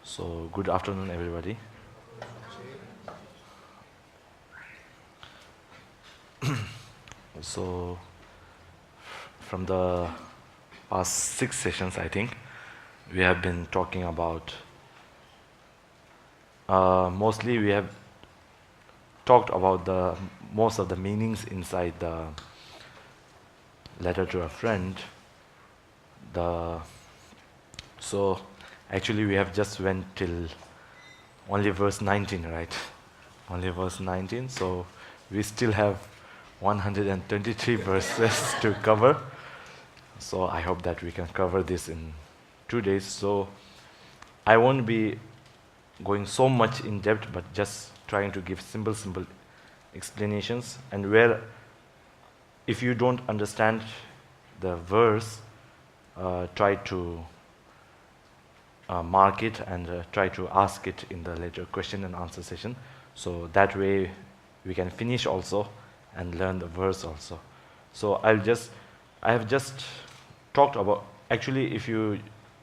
So, good afternoon, everybody. So, from the past 6 sessions, I think, we have been talking about, mostly we have talked about the most of the meanings inside the letter to a friend. So, actually we have just went till only verse 19, right? Only verse 19, so we still have 123 verses to cover. So I hope that we can cover this in 2 days. So I won't be going so much in depth, but just trying to give simple explanations. And where, if you don't understand the verse, try to mark it and try to ask it in the later question and answer session. So that way we can finish also and learn the verse also. So I have just talked about, actually if you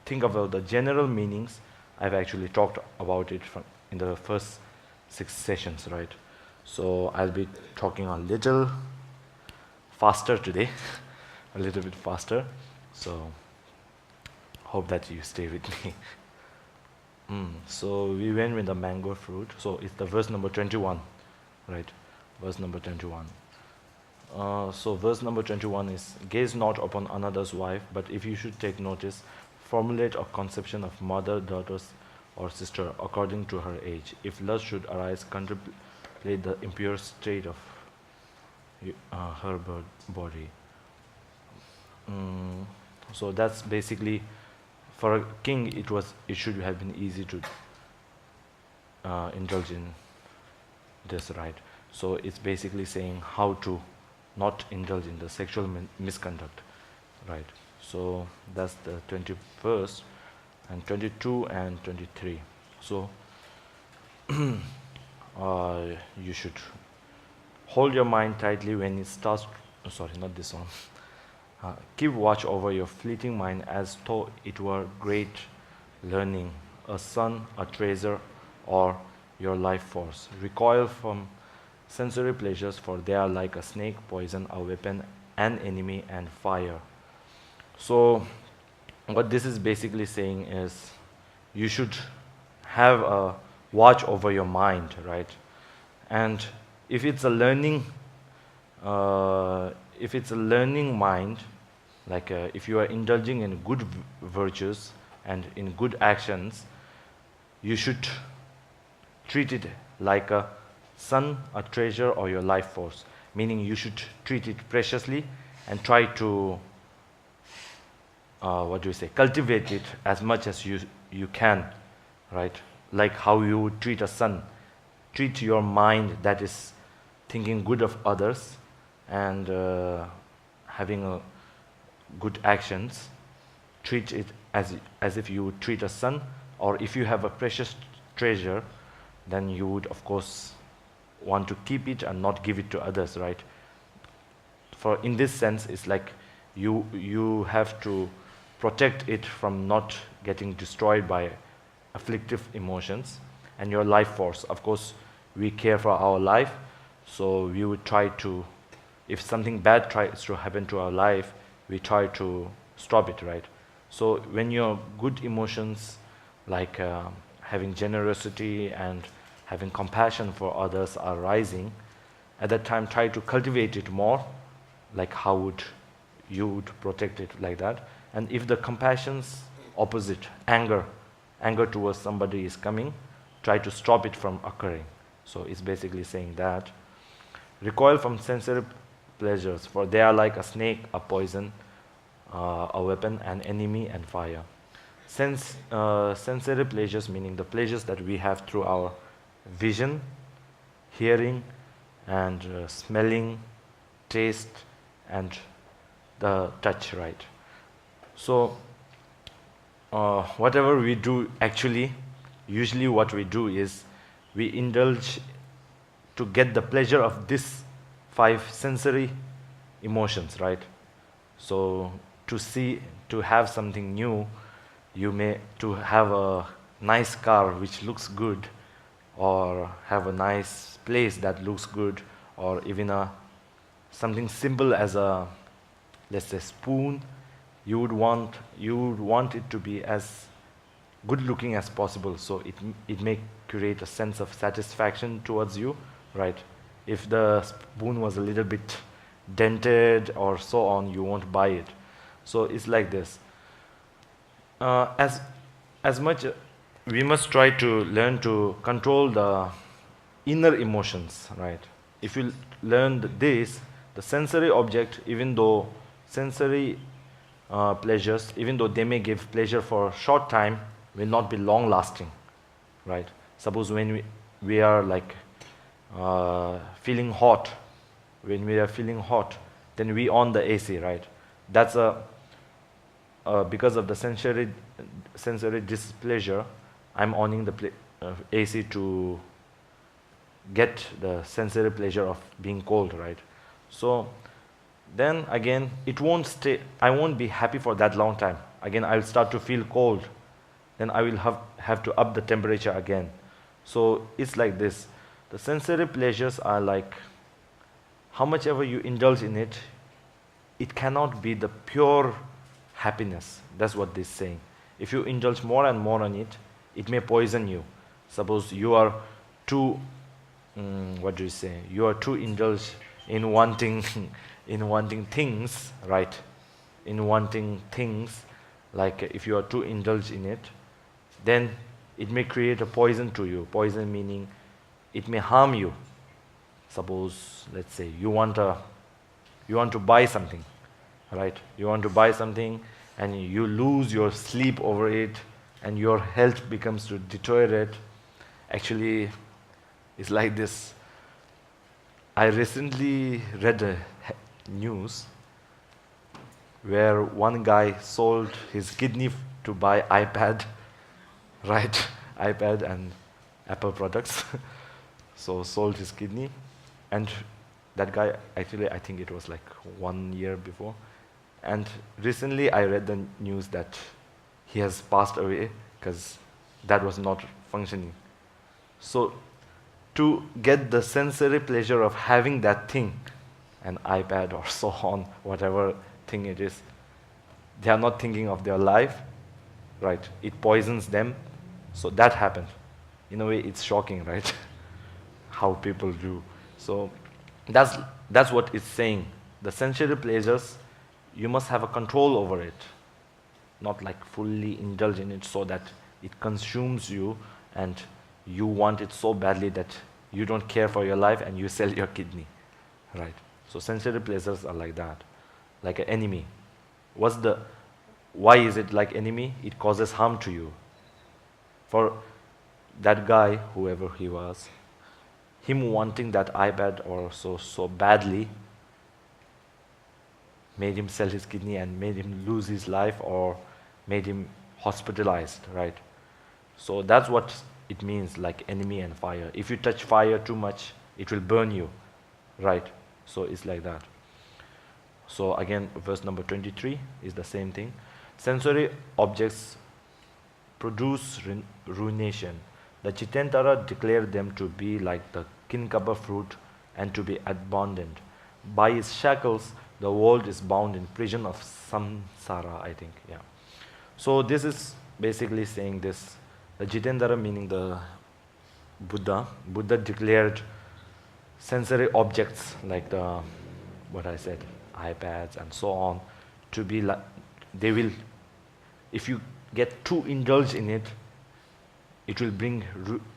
think about the general meanings, I've actually talked about it in the first 6 sessions, right? So I'll be talking a little faster today, a little bit faster. So hope that you stay with me. So we went with the mango fruit. So it's the verse number 21, right? Verse number 21. So verse number 21 is, gaze not upon another's wife, but if you should take notice, formulate a conception of mother, daughters, or sister according to her age. If lust should arise, contemplate the impure state of her body. So that's basically, for a king, it should have been easy to indulge in this, right? So it's basically saying how to not indulge in the sexual misconduct, right? So that's the 21st, and 22 and 23. So you should hold your mind tightly when it starts. Sorry, not this one. Keep watch over your fleeting mind as though it were great learning, a son, a treasure, or your life force. Recoil from sensory pleasures, for they are like a snake, poison, a weapon, an enemy, and fire. So what this is basically saying is, you should have a watch over your mind, right? And if it's a learning mind, like if you are indulging in good virtues and in good actions, you should treat it like a son, a treasure, or your life force. Meaning you should treat it preciously and try to, cultivate it as much as you can, right? Like how you would treat a son. Treat your mind that is thinking good of others and having good actions. Treat it as if you would treat a son, or if you have a precious treasure, then you would of course want to keep it and not give it to others, right? For in this sense, it's like you have to protect it from not getting destroyed by afflictive emotions. And your life force, of course, we care for our life, so we would try to, if something bad tries to happen to our life, we try to stop it, right? So when your good emotions, like having generosity and having compassion for others are rising, at that time try to cultivate it more, like how would you would protect it like that. And if the compassion's opposite, anger towards somebody is coming, try to stop it from occurring. So it's basically saying that. Recoil from sensory pleasures, for they are like a snake, a poison, a weapon, an enemy, and fire. Sensory pleasures, meaning the pleasures that we have through our vision, hearing, and smelling, taste, and the touch, right? So whatever we do, actually, usually what we do is we indulge to get the pleasure of these 5 sensory emotions, right? So to have something new, to have a nice car which looks good, or have a nice place that looks good, or even something simple as a, let's say, spoon, you would want it to be as good looking as possible, so it may create a sense of satisfaction towards you, right? If the spoon was a little bit dented or so on, you won't buy it. So it's like this. As much we must try to learn to control the inner emotions, right? If you learn this, the sensory object, even though sensory pleasures, even though they may give pleasure for a short time, will not be long lasting, right? Suppose when we are like feeling hot, when we are feeling hot, then we on the AC, right? That's because of the sensory displeasure, I'm owning the AC to get the sensory pleasure of being cold, right? So then again, it won't stay. I won't be happy for that long time. Again, I'll start to feel cold. Then I will have to up the temperature again. So it's like this. The sensory pleasures are like, how much ever you indulge in it, it cannot be the pure happiness. That's what this is saying. If you indulge more and more on it, it may poison you. Suppose you are too, what do you say? You are too indulged in wanting, in wanting things, right? In wanting things, like if you are too indulged in it, then it may create a poison to you. Poison meaning it may harm you. Suppose, let's say, you want to buy something, right? You want to buy something and you lose your sleep over it and your health becomes to deteriorate. Actually, it's like this. I recently read a news where one guy sold his kidney to buy iPad, right? iPad and Apple products. So sold his kidney, and that guy, actually I think it was like 1 year before, and recently I read the news that he has passed away because that was not functioning. So to get the sensory pleasure of having that thing, an iPad or so on, whatever thing it is, they are not thinking of their life, right? It poisons them. So that happened. In a way, it's shocking, right? How people do. So that's what it's saying. The sensory pleasures, you must have a control over it, not like fully indulge in it so that it consumes you and you want it so badly that you don't care for your life and you sell your kidney, right? So sensory pleasures are like that, like an enemy. Why is it like enemy? It causes harm to you. For that guy, whoever he was, him wanting that iPad or so badly made him sell his kidney and made him lose his life or made him hospitalized, right? So that's what it means, like enemy and fire. If you touch fire too much, it will burn you, right? So it's like that. So again, verse number 23 is the same thing. Sensory objects produce ruination. The Chitantara declared them to be like the kinkaba fruit and to be abandoned. By its shackles, the world is bound in prison of samsara, I think, yeah. So this is basically saying this. The Jitendra meaning the Buddha. Buddha declared sensory objects like the, what I said, iPads and so on, to be like, they will, if you get too indulged in it, it will bring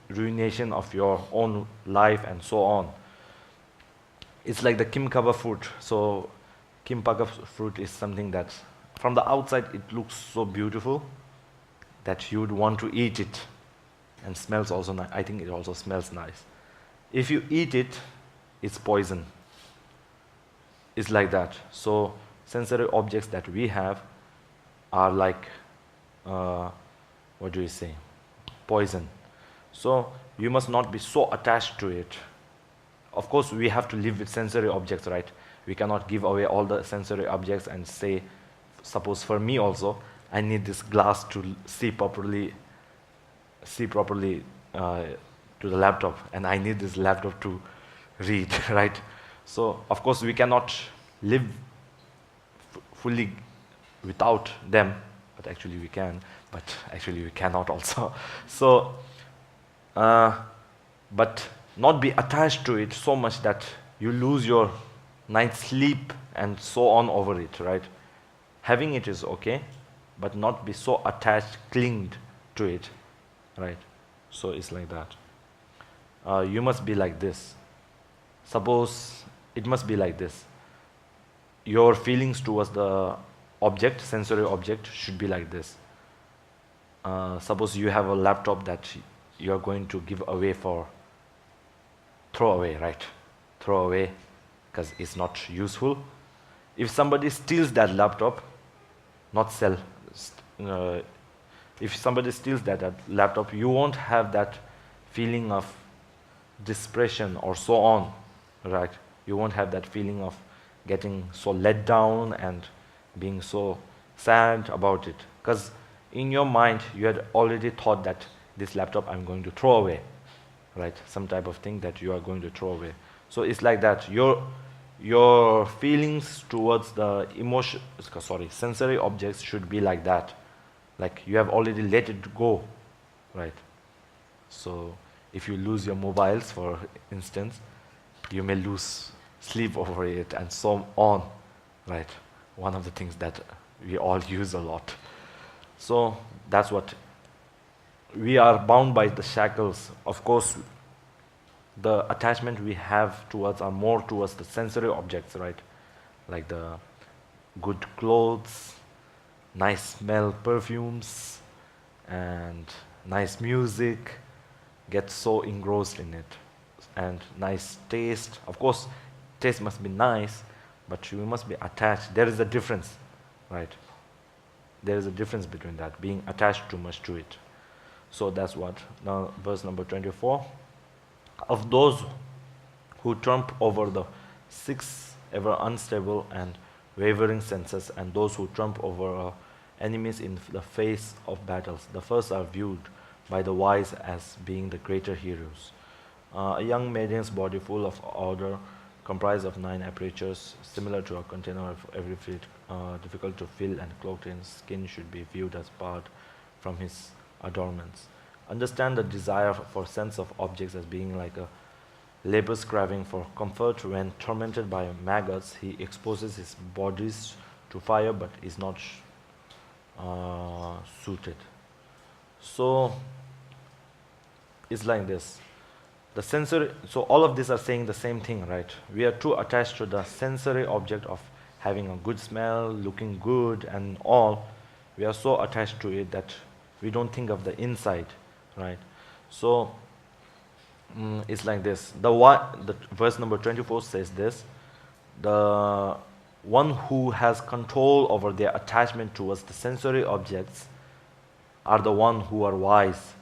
ruination of your own life and so on. It's like the kimpaka fruit. So kimpaka fruit is something that from the outside it looks so beautiful that you would want to eat it, and smells also nice. I think it also smells nice. If you eat it, it's poison. It's like that. So sensory objects that we have are like, what do you say, poison. So you must not be so attached to it. Of course, we have to live with sensory objects, right? We cannot give away all the sensory objects and say, suppose for me also, I need this glass to see properly. see properly to the laptop, and I need this laptop to read, right? So of course we cannot live fully without them, but actually we can, but actually we cannot also. So, but not be attached to it so much that you lose your night's sleep and so on over it, right? Having it is okay, but not be so attached, clinged to it, right? So it's like that. You must be like this. Suppose it must be like this. Your feelings towards the object, sensory object, should be like this. Suppose you have a laptop that you are going to give away for throw away, right? Throw away because it's not useful. If somebody steals that laptop, not sell, if somebody steals that laptop, you won't have that feeling of depression or so on, right? You won't have that feeling of getting so let down and being so sad about it, because in your mind you had already thought that this laptop I'm going to throw away, right? Some type of thing that you are going to throw away. So it's like that. Your feelings towards the sensory objects should be like that. Like you have already let it go, right? So if you lose your mobiles, for instance, you may lose sleep over it and so on, right? One of the things that we all use a lot. So that's what we are bound by, the shackles. Of course, the attachment we have towards are more towards the sensory objects, right? Like the good clothes, nice smell, perfumes, and nice music. Get so engrossed in it. And nice taste. Of course, taste must be nice, but you must be attached. There is a difference, right? There is a difference between that, being attached too much to it. So that's what. Now, verse number 24. Of those who trump over the 6 ever unstable and wavering senses, and those who trump over enemies in the face of battles, the first are viewed by the wise as being the greater heroes. A young maiden's body full of odor, comprised of 9 apertures, similar to a container of every feet, difficult to fill and cloaked in skin, should be viewed as part from his adornments. Understand the desire for sense of objects as being like a labor's craving for comfort. When tormented by maggots, he exposes his bodies to fire, but is not suited. So it's like this. The sensory, so all of these are saying the same thing, right? We are too attached to the sensory object of having a good smell, looking good, and all. We are so attached to it that we don't think of the inside, right? So it's like this. The verse number 24 says this: the one who has control over their attachment towards the sensory objects are the one who are wise,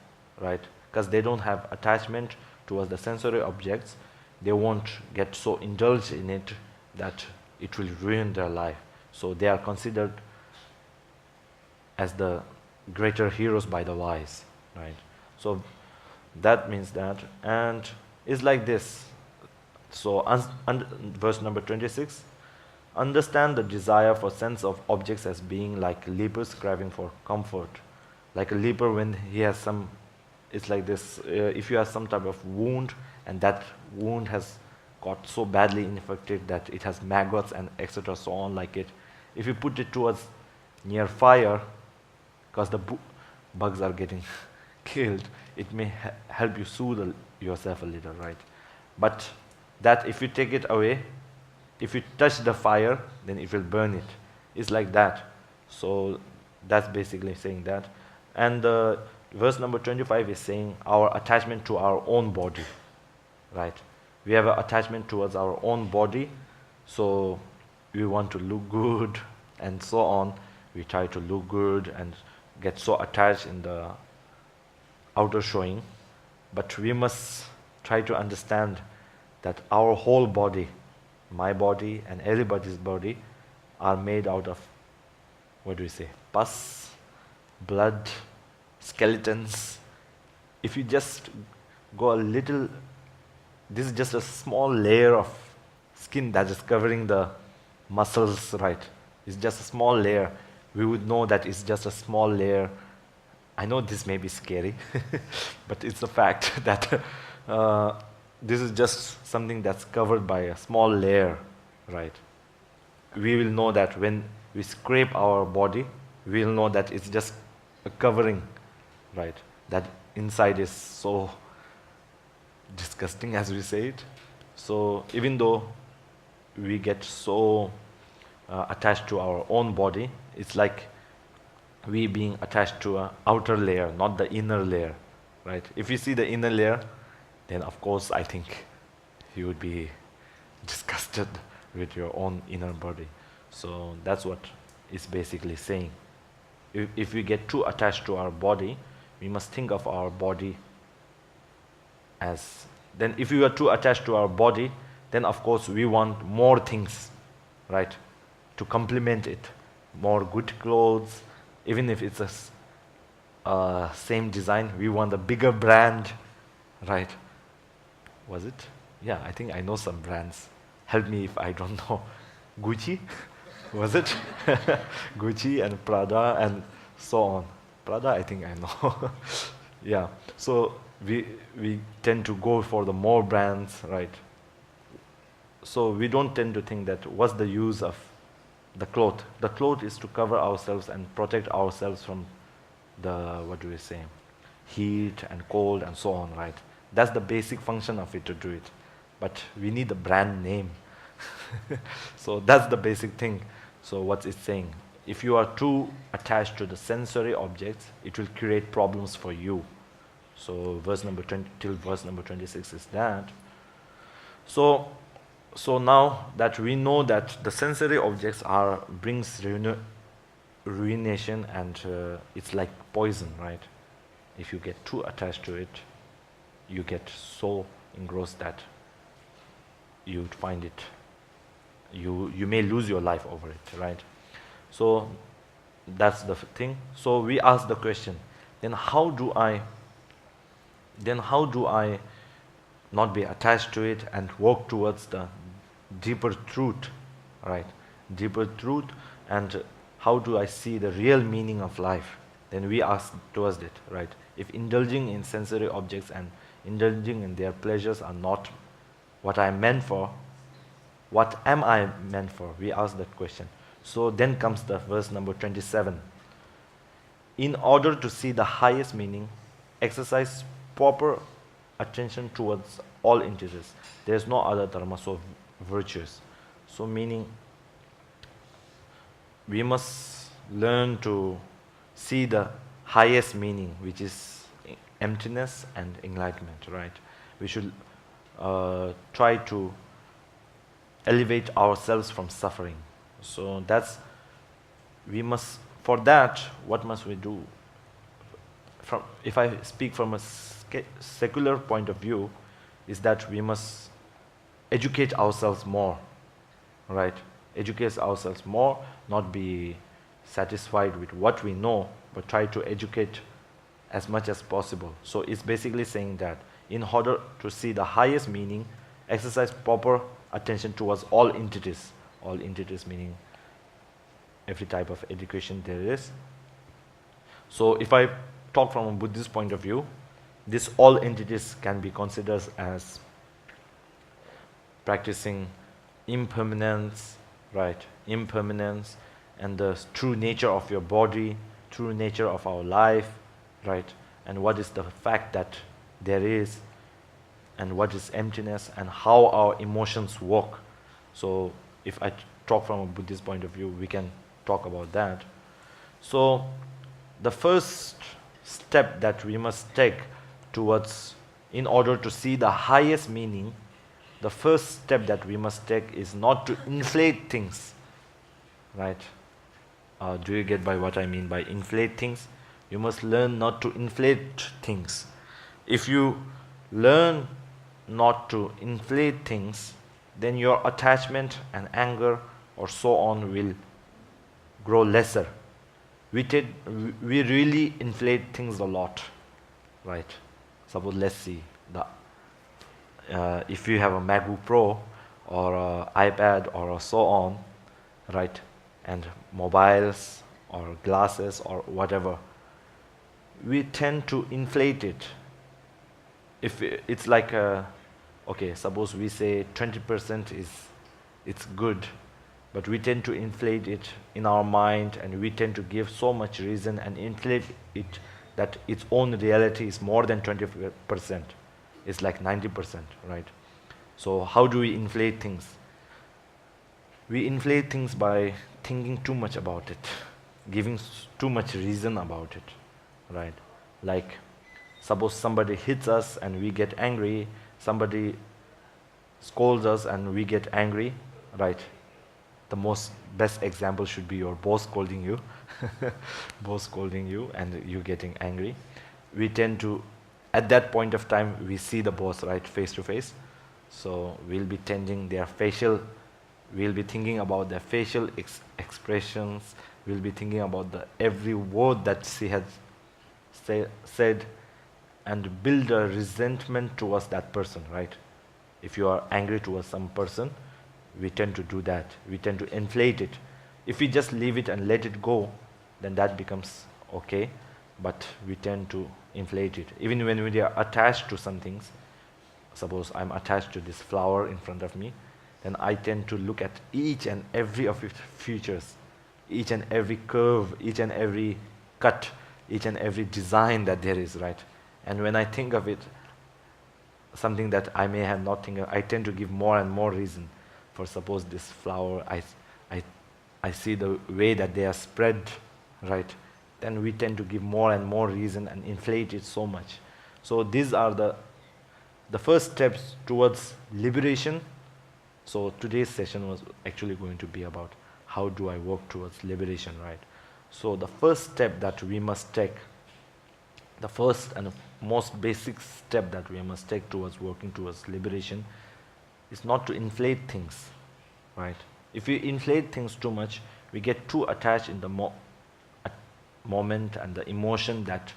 right? Because they don't have attachment towards the sensory objects, they won't get so indulged in it that it will ruin their life. So they are considered as the greater heroes by the wise, right? So that means that, and it's like this. So verse number 26, understand the desire for sense of objects as being like lepers craving for comfort. Like a leper, when he has some, it's like this, if you have some type of wound and that wound has got so badly infected that it has maggots and etc. so on like it, if you put it towards near fire, because the bugs are getting killed, it may help you soothe yourself a little, right? But that if you take it away, if you touch the fire, then it will burn it. It's like that. So that's basically saying that. And verse number 25 is saying our attachment to our own body, right? We have an attachment towards our own body, so we want to look good and so on. We try to look good and get so attached in the outer showing, but we must try to understand that our whole body, my body and everybody's body, are made out of, what do we say, pus, blood, skeletons, if you just go a little, this is just a small layer of skin that is covering the muscles, right? It's just a small layer. We would know that it's just a small layer. I know this may be scary, but it's a fact that this is just something that's covered by a small layer, right? We will know that when we scrape our body, we will know that it's just a covering, right? That inside is so disgusting, as we say it. So even though we get so attached to our own body, it's like we being attached to an outer layer, not the inner layer, right? If you see the inner layer, then of course I think you would be disgusted with your own inner body. So that's what it's basically saying. If we get too attached to our body, we must think of our body as, then if we are too attached to our body, then of course we want more things, right, to complement it. More good clothes, even if it's a same design, we want a bigger brand, right? Was it? Yeah, I think I know some brands. Help me if I don't know. Gucci? Was it? Gucci and Prada and so on. Prada, I think I know. Yeah, so we tend to go for the more brands, right? So we don't tend to think that what's the use of the cloth. The cloth is to cover ourselves and protect ourselves from the, what do we say, heat and cold and so on, right? That's the basic function of it, to do it. But we need the brand name. So that's the basic thing. So what it's saying, if you are too attached to the sensory objects, it will create problems for you. So verse number 20 till verse number 26 is that. So now that we know that the sensory objects brings ruination, and it's like poison, right? If you get too attached to it, you get so engrossed that you would find it, you may lose your life over it, right? So that's the thing. So we ask the question, then how do I not be attached to it and work towards the deeper truth, right? Deeper truth, and how do I see the real meaning of life? Then we ask towards it, right? If indulging in sensory objects and indulging in their pleasures are not what I'm meant for, what am I meant for? We ask that question. So then comes the verse number 27. In order to see the highest meaning, exercise proper attention towards all entities. There is no other dharma so virtuous. So meaning, we must learn to see the highest meaning, which is emptiness and enlightenment, right? We should try to elevate ourselves from suffering. So that's, we must, for that, what must we do? If I speak from a secular point of view, is that we must educate ourselves more, right? Educate ourselves more, not be satisfied with what we know, but try to educate as much as possible. So it's basically saying that in order to see the highest meaning, exercise proper attention towards all entities. All entities meaning every type of education there is. So if I talk from a Buddhist point of view, this all entities can be considered as practicing impermanence, right? Impermanence and the true nature of your body, true nature of our life, right? And what is the fact that there is, and what is emptiness, and how our emotions work. So if I talk from a Buddhist point of view, we can talk about that. So the first step that we must take towards, in order to see the highest meaning, the first step that we must take is not to inflate things, right? Do you get by what I mean by inflate things? You must learn not to inflate things. If you learn not to inflate things, then your attachment and anger or so on will grow lesser. We really inflate things a lot, right? Suppose, let's see, if you have a MacBook Pro or a iPad or so on, right, and mobiles or glasses or whatever, we tend to inflate it. If it's like okay, suppose we say 20% is it's good, but we tend to inflate it in our mind, and we tend to give so much reason and inflate it that its own reality is more than 20%. It's like 90%, right? So how do we inflate things? We inflate things by thinking too much about it, giving too much reason about it, right? Like, suppose somebody hits us and we get angry, somebody scolds us and we get angry, right? The best example should be your boss scolding you, boss scolding you and you getting angry. We tend to, at that point of time, we see the boss, right, face to face. So we'll be tending their facial, we'll be thinking about their facial expressions, we'll be thinking about the every word that she has said, and build a resentment towards that person, right? If you are angry towards some person, we tend to do that. We tend to inflate it. If we just leave it and let it go, then that becomes okay, but we tend to inflate it. Even when we are attached to some things, suppose I'm attached to this flower in front of me, then I tend to look at each and every of its features, each and every curve, each and every cut, each and every design that there is, right? And when I think of it, something that I may have not think of, I tend to give more and more reason. For suppose this flower, I see the way that they are spread, right? Then we tend to give more and more reason and inflate it so much. So these are the first steps towards liberation. So today's session was actually going to be about how do I work towards liberation, right? So the first step that we must take, the first and most basic step that we must take towards working towards liberation is not to inflate things, right? If we inflate things too much, we get too attached in the moment and the emotion that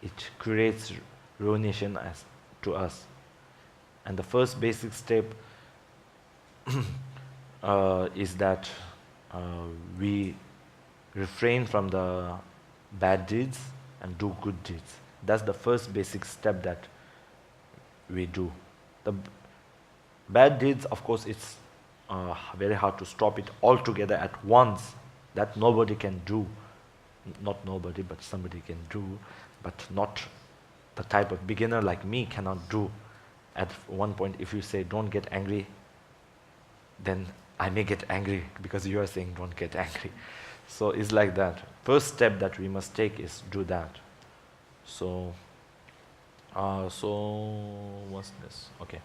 it creates ruination to us. And the first basic step is that we refrain from the bad deeds and do good deeds. That's the first basic step that we do. The bad deeds, of course, it's very hard to stop it altogether at once. That nobody can do. Not nobody, but somebody can do, but not the type of beginner like me cannot do. At one point, if you say, don't get angry, then I may get angry because you are saying don't get angry. So it's like that. First step that we must take is do that. So what's this? Okay.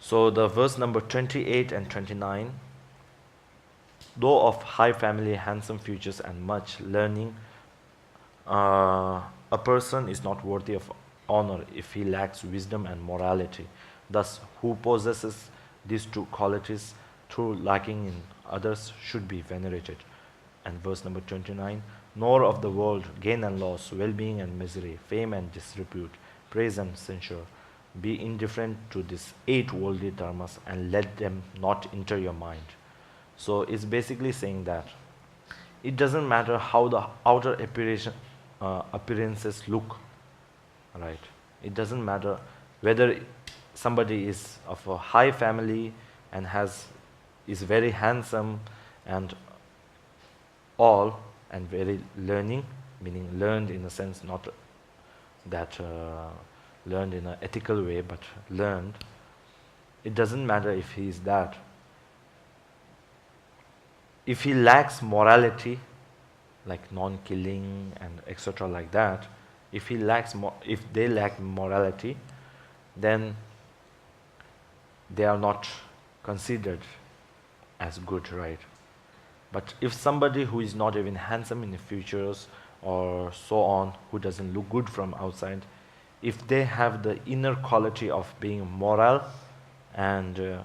So the verse number 28 and 29, though of high family, handsome features, and much learning, a person is not worthy of honor if he lacks wisdom and morality. Thus, who possesses these two qualities through lacking in others should be venerated. And verse number 29, nor of the world gain and loss, well-being and misery, fame and disrepute, praise and censure. Be indifferent to these 8 worldly dharmas and let them not enter your mind. So it's basically saying that it doesn't matter how the outer appearances look, right? It doesn't matter whether somebody is of a high family and is very handsome and all, and very learning, meaning learned in a sense, not that learned in an ethical way, but learned. It doesn't matter if he is that. If he lacks morality, like non-killing and etc. like that, if they lack morality, then they are not considered as good, right? But if somebody who is not even handsome in the features or so on, who doesn't look good from outside, if they have the inner quality of being moral and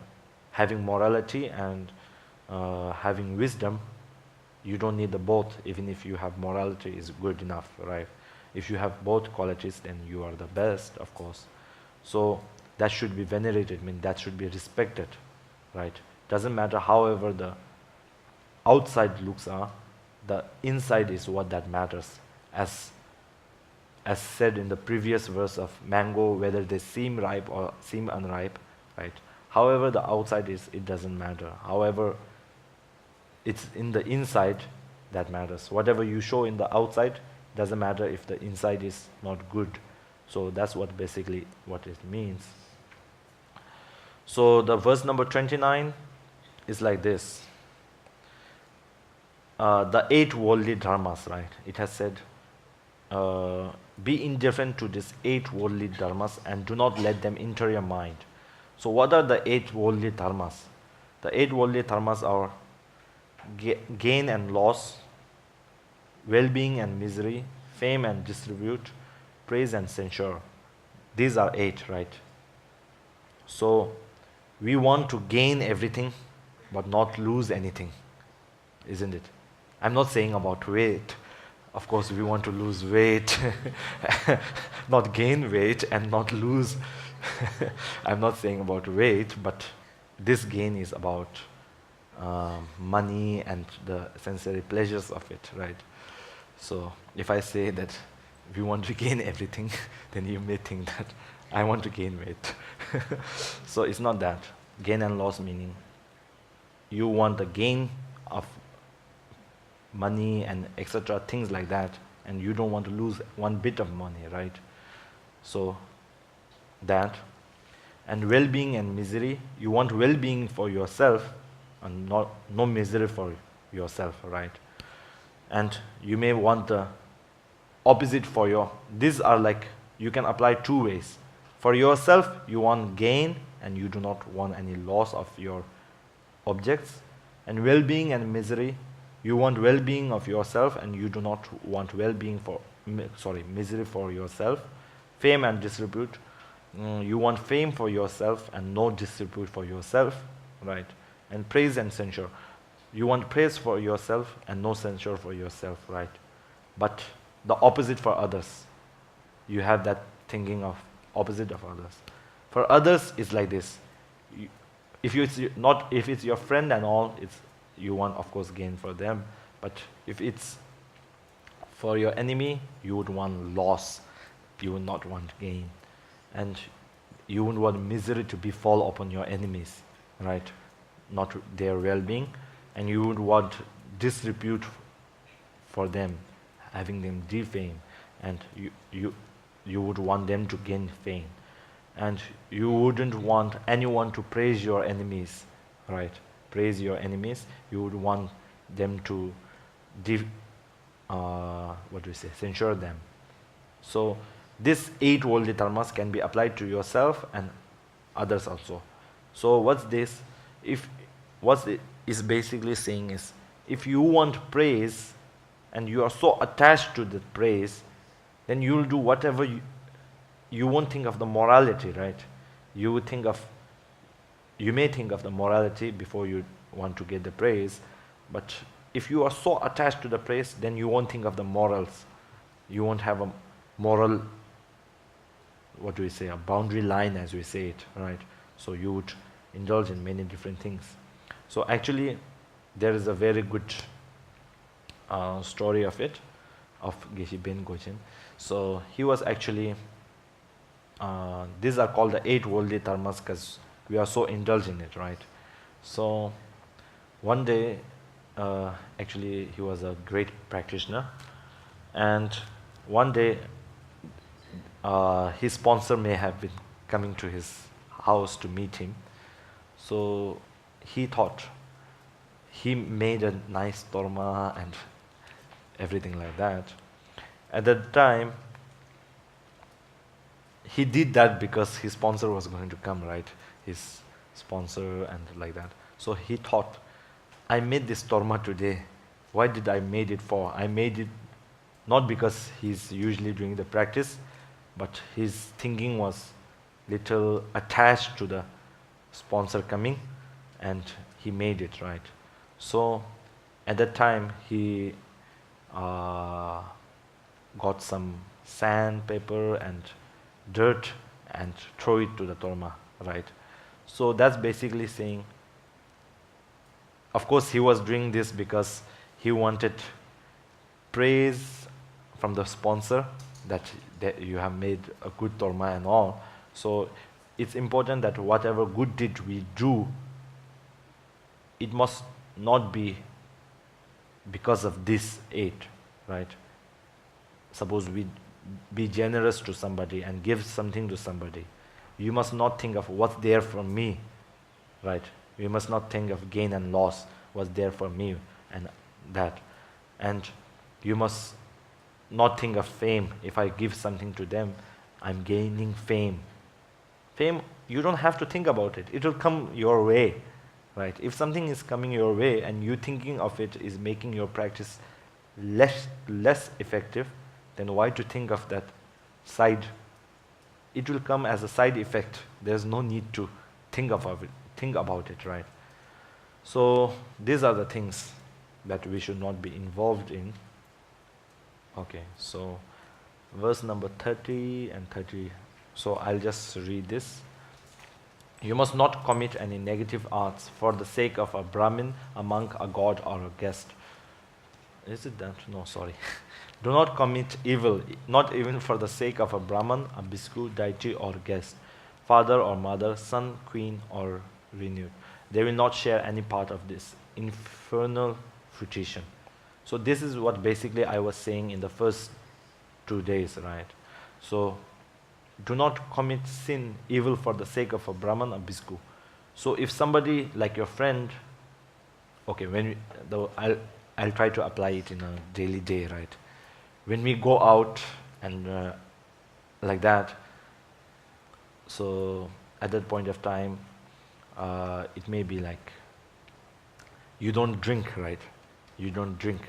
having morality and having wisdom, you don't need the both. Even if you have morality is good enough, right? If you have both qualities, then you are the best, of course. So that should be venerated, that should be respected, right? Doesn't matter however the outside looks are, the inside is what that matters. As said in the previous verse of mango, whether they seem ripe or seem unripe, right? However the outside is, it doesn't matter. However, it's in the inside that matters. Whatever you show in the outside doesn't matter if the inside is not good. So that's what basically what it means. So the verse number 29 is like this. The 8 worldly dharmas, right? It has said, be indifferent to these 8 worldly dharmas and do not let them enter your mind. So what are the 8 worldly dharmas? The 8 worldly dharmas are gain and loss, well-being and misery, fame and disrepute, praise and censure. These are 8, right? So we want to gain everything but not lose anything, isn't it? I'm not saying about weight. Of course, we want to lose weight, not gain weight and not lose. I'm not saying about weight, but this gain is about money and the sensory pleasures of it, right? So if I say that we want to gain everything, then you may think that I want to gain weight. So it's not that. Gain and loss meaning you want the gain of money and etc., things like that, and you don't want to lose one bit of money, right? So that. And well-being and misery, you want well-being for yourself and no misery for yourself, right? And you may want the opposite for your, these are like, you can apply 2 ways. For yourself, you want gain and you do not want any loss of your objects. And well-being and misery, you want well-being of yourself and you do not want well-being for, misery for yourself. Fame and disrepute, you want fame for yourself and no disrepute for yourself, right? And praise and censure, you want praise for yourself and no censure for yourself, right? But the opposite for others, you have that thinking of opposite of others. For others, it's like this. If it's your friend and all, you want, of course, gain for them. But if it's for your enemy, you would want loss. You would not want gain. And you wouldn't want misery to befall upon your enemies, right? Not their well-being. And you would want disrepute for them, having them defame. And you would want them to gain fame. And you wouldn't want anyone to praise your enemies, right? Praise your enemies. You would want them to censure them. So these 8 worldly dharmas can be applied to yourself and others also. So what's this? What it is basically saying is, if you want praise and you are so attached to the praise, then you will do whatever you won't think of the morality, right? You may think of the morality before you want to get the praise, but if you are so attached to the praise, then you won't think of the morals. You won't have a moral, a boundary line, as we say it, right? So you would indulge in many different things. So actually, there is a very good story of it, of Geshe Ben Gojin. So he was actually, these are called the 8 worldly dharmas because we are so indulged in it, right? So one day, actually he was a great practitioner, and one day his sponsor may have been coming to his house to meet him. So he thought, he made a nice torma and everything like that. At that time, he did that because his sponsor was going to come, right? His sponsor and like that. So he thought, I made this torma today. Why did I made it for? I made it not because he's usually doing the practice, but his thinking was little attached to the sponsor coming, and he made it, right? So at that time he got some sand, paper and dirt and throw it to the Dharma, right? So that's basically saying, of course he was doing this because he wanted praise from the sponsor that you have made a good Dharma and all. So it's important that whatever good deed we do, it must not be because of this aid, right? Suppose we be generous to somebody and give something to somebody. You must not think of what's there for me, right? You must not think of gain and loss, what's there for me and that. And you must not think of fame. If I give something to them, I'm gaining fame. Fame, you don't have to think about it. It will come your way, right? If something is coming your way and you thinking of it is making your practice less effective, then why to think of that side? It will come as a side effect. There's no need to think about it, right? So these are the things that we should not be involved in. Okay, so verse number 30 and 30. So I'll just read this. You must not commit any negative acts for the sake of a Brahmin, a monk, a god, or a guest. Is it that? No, sorry. Do not commit evil, not even for the sake of a Brahman, a bhikkhu, deity, or guest, father or mother, son, queen, or renewed. They will not share any part of this infernal fruition. So this is what basically I was saying in the first 2 days, right? So do not commit sin, evil for the sake of a Brahman, a bhikkhu. So if somebody like your friend, okay, I'll try to apply it in a daily day, right? When we go out and like that, so at that point of time, it may be like you don't drink, right? You don't drink.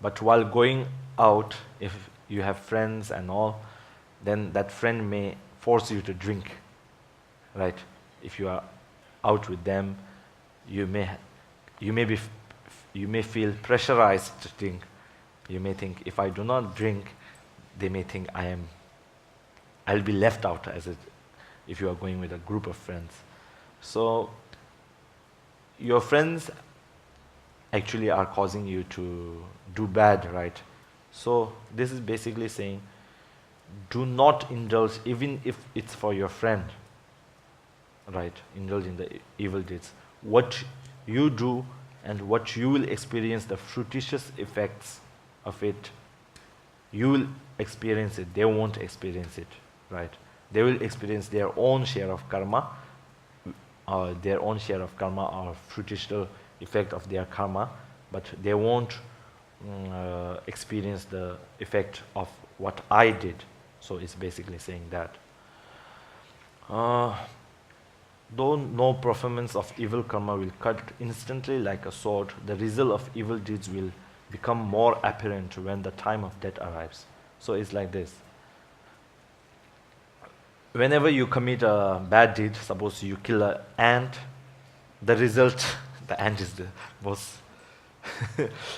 But while going out, if you have friends and all, then that friend may force you to drink, right? If you are out with them, you may feel pressurized to drink. You may think, if I do not drink, they may think I'll be left out if you are going with a group of friends. So your friends actually are causing you to do bad, right? So this is basically saying, do not indulge, even if it's for your friend, right? Indulge in the evil deeds. What you do and what you will experience, the fruititious effects of it, you will experience it. They won't experience it, right? They will experience their own share of karma, or fruititious effect of their karma, but they won't experience the effect of what I did. So it's basically saying that. Though no performance of evil karma will cut instantly like a sword, the result of evil deeds will become more apparent when the time of death arrives. So it's like this. Whenever you commit a bad deed, suppose you kill an ant, the result, the ant is the most,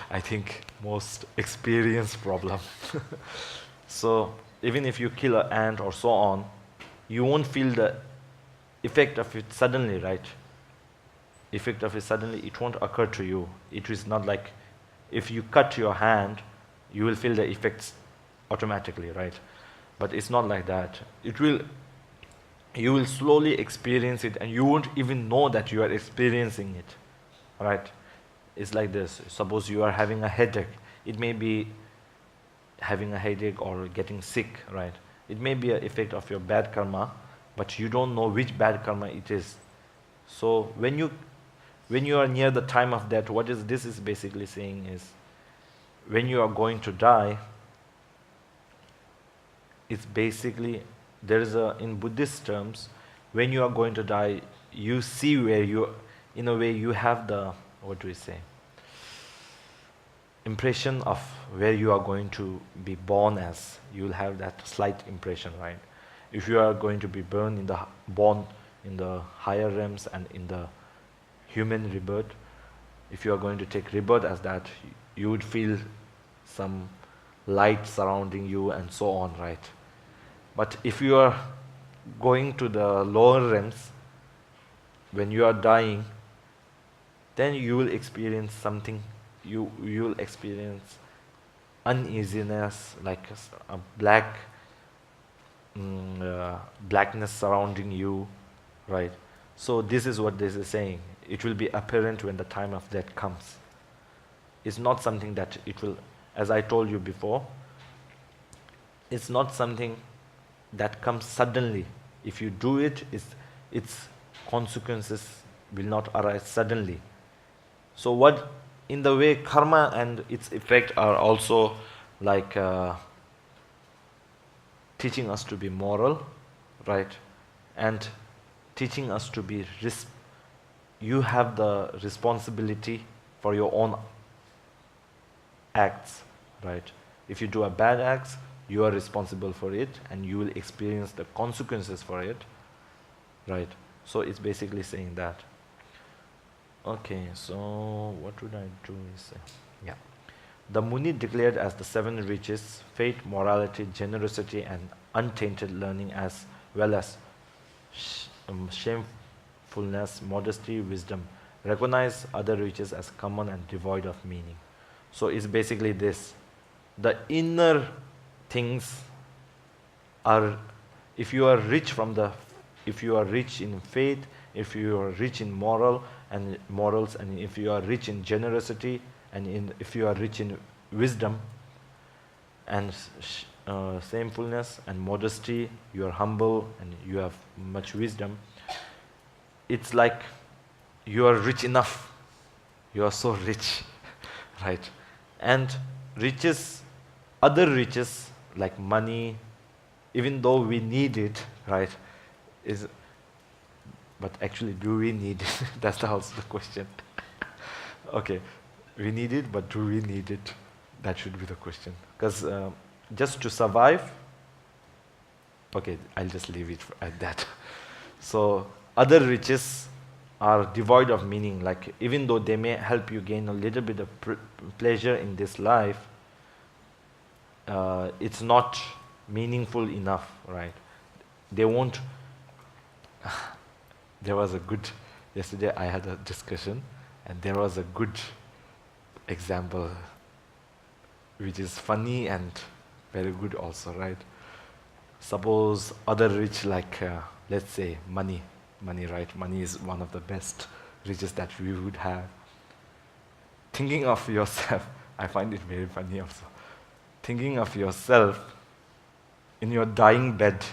I think, most experienced problem. So even if you kill an ant or so on, you won't feel the effect of it suddenly, right? Effect of it suddenly, it won't occur to you. It is not like if you cut your hand, you will feel the effects automatically, right? But it's not like that. You will slowly experience it and you won't even know that you are experiencing it, right? It's like this. Suppose you are having a headache. It may be having a headache or getting sick, right? It may be an effect of your bad karma, but you don't know which bad karma it is. So when you are near the time of death, this is basically saying is, when you are going to die, it's basically, in Buddhist terms, when you are going to die, you see where in a way you have the, impression of where you are going to be born as. You will have that slight impression, right? If you are going to be born in the higher realms and in the human rebirth, if you are going to take rebirth as that, you would feel some light surrounding you and so on, right? But if you are going to the lower realms, when you are dying, then you will experience something, you will experience uneasiness, like a blackness surrounding you, right? So this is what this is saying. It will be apparent when the time of death comes. It's not something that it will, as I told you before, it's not something that comes suddenly. If you do it, its consequences will not arise suddenly. So what, in the way, karma and its effect are also like teaching us to be moral, right? And teaching us to be you have the responsibility for your own acts, right? If you do a bad act, you are responsible for it and you will experience the consequences for it, right? So it's basically saying that. Okay, so what would I do is, yeah. The Muni declared as the 7 riches, faith, morality, generosity and untainted learning, as well as shamefulness, modesty, wisdom. Recognize other riches as common and devoid of meaning. So it's basically this. The inner things are, if you are rich in faith, if you are rich in morals, and if you are rich in generosity, and if you are rich in wisdom and shamefulness and modesty, you are humble and you have much wisdom, it's like you are rich enough. You are so rich, right? And riches, other riches like money, even though we need it, right, but actually, do we need it? That's also the question. Okay, we need it, but do we need it? That should be the question. Because just to survive, okay, I'll just leave it at that. So other riches are devoid of meaning. Like, even though they may help you gain a little bit of pleasure in this life, it's not meaningful enough, right? They won't. Yesterday I had a discussion, and there was a good example, which is funny and very good also, right? Suppose other rich, like, let's say money, right? Money is one of the best riches that we would have. Thinking of yourself, I find it very funny also. Thinking of yourself in your dying bed,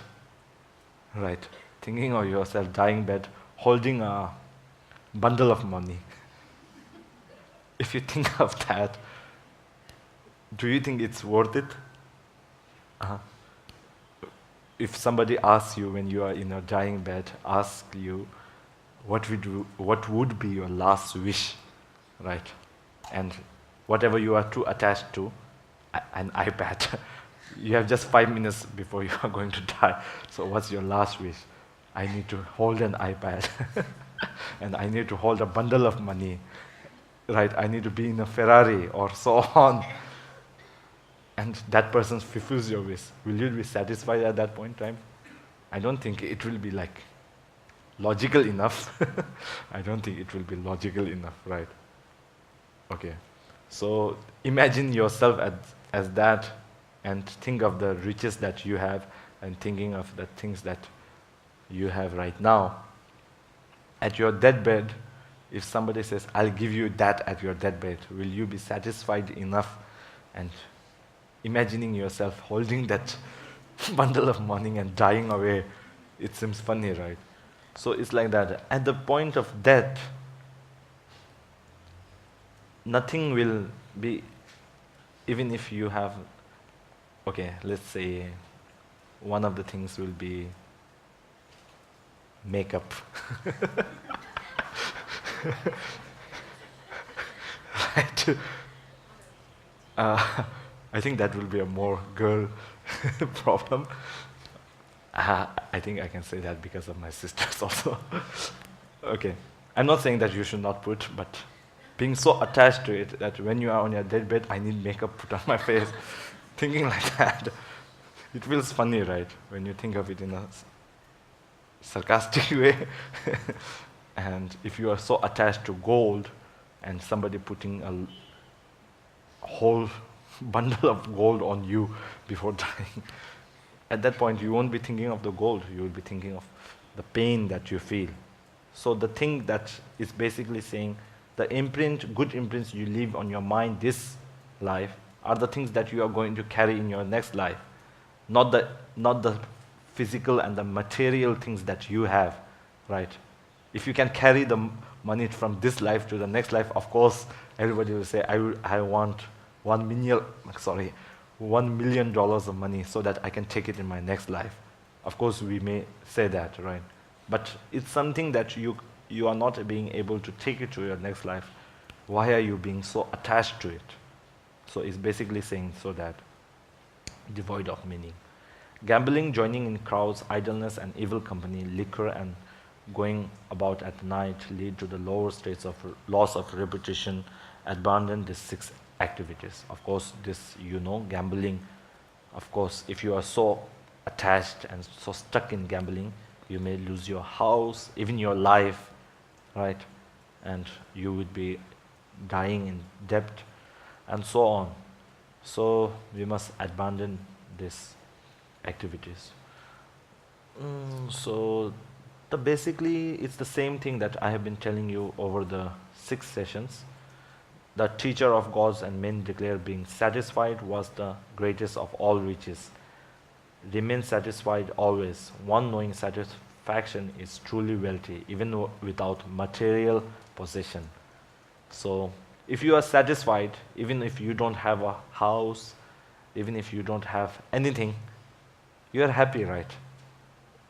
right? Thinking of yourself dying bed, holding a bundle of money. If you think of that, do you think it's worth it? If somebody asks you when you are in a dying bed, ask you, what would be your last wish, right? And whatever you are too attached to, an iPad. You have just 5 minutes before you are going to die. So what's your last wish? I need to hold an iPad. And I need to hold a bundle of money. Right? I need to be in a Ferrari or so on. And that person fulfills your wish. Will you be satisfied at that point in time? I don't think it will be like logical enough. I don't think it will be logical enough, right? Okay. So imagine yourself as that, and think of the riches that you have, and thinking of the things that you have right now. At your deathbed, if somebody says, I'll give you that at your deathbed, will you be satisfied enough? And imagining yourself holding that bundle of money and dying away, it seems funny, right? So it's like that. At the point of death, nothing will be, even if you have, okay, let's say one of the things will be makeup. Right? I think that will be a more girl problem. I think I can say that because of my sisters also. Okay. I'm not saying that you should not put, but being so attached to it that when you are on your deathbed, I need makeup put on my face. thinking like that, it feels funny, right? When you think of it in a sarcastic way. And if you are so attached to gold and somebody putting a whole bundle of gold on you before dying, at that point you won't be thinking of the gold, you will be thinking of the pain that you feel. So the thing that is basically saying, the good imprints you leave on your mind this life are the things that you are going to carry in your next life, not the physical and the material things that you have, right? If you can carry the money from this life to the next life, of course, everybody will say, I want $1 million of money so that I can take it in my next life. Of course, we may say that, right? But it's something that you are not being able to take it to your next life. Why are you being so attached to it? So it's basically saying so that devoid of meaning. Gambling, joining in crowds, idleness and evil company, liquor and going about at night lead to the lower states of loss of reputation. Abandon these 6 activities. Of course, this gambling. Of course, if you are so attached and so stuck in gambling, you may lose your house, even your life, right? And you would be dying in debt, and so on. So we must abandon these activities. So basically, it's the same thing that I have been telling you over the 6 sessions. The teacher of gods and men declared being satisfied was the greatest of all riches. Remain satisfied always. One knowing satisfaction is truly wealthy, even without material possession. So if you are satisfied, even if you don't have a house, even if you don't have anything, you are happy, right?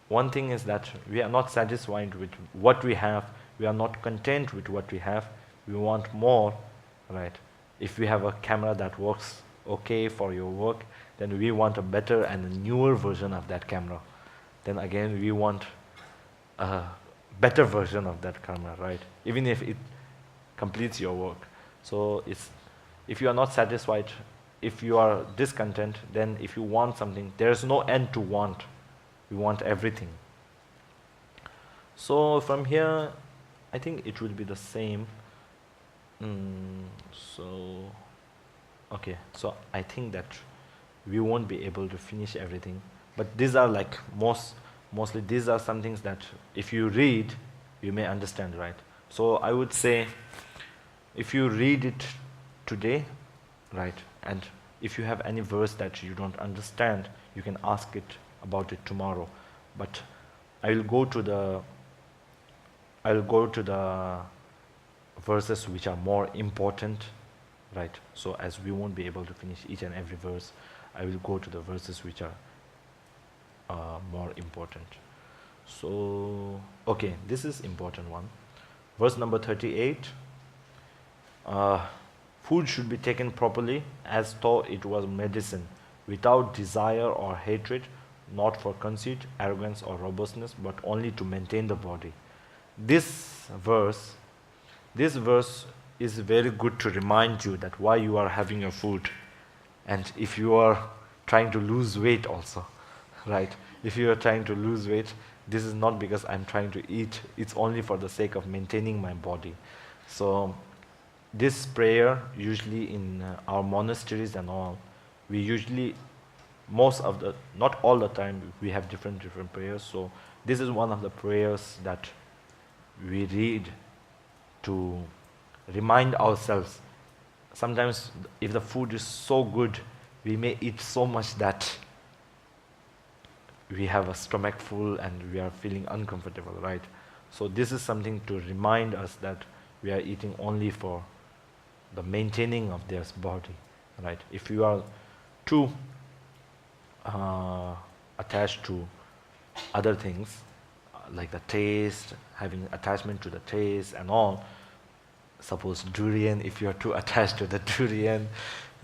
One thing is that we are not satisfied with what we have. We are not content with what we have. We want more, right? If we have a camera that works okay for your work, then we want a better and a newer version of that camera. Then again, we want a better version of that camera, right? Even if it completes your work. So if you are not satisfied, if you are discontent, then if you want something, there's no end to want. We want everything. So from here, I think it will be the same. So I think that we won't be able to finish everything. But these are like mostly these are some things that if you read, you may understand, right? So I would say, if you read it today, right, and if you have any verse that you don't understand, you can ask it about it tomorrow. But I will go to the verses which are more important, right? So as we won't be able to finish each and every verse, I will go to the verses which are more important. So okay, this is important one. Verse number 38. Food should be taken properly as though it was medicine, without desire or hatred, not for conceit, arrogance or robustness, but only to maintain the body. This verse is very good to remind you that why you are having your food, and if you are trying to lose weight also, right? If you are trying to lose weight, this is not because I'm trying to eat, it's only for the sake of maintaining my body. So this prayer, usually in our monasteries and all, we usually, not all the time, we have different prayers. So this is one of the prayers that we read to remind ourselves. Sometimes if the food is so good, we may eat so much that we have a stomach full and we are feeling uncomfortable, right? So this is something to remind us that we are eating only for the maintaining of their body, right? If you are too attached to other things, like the taste, having attachment to the taste and all, suppose durian, if you are too attached to the durian,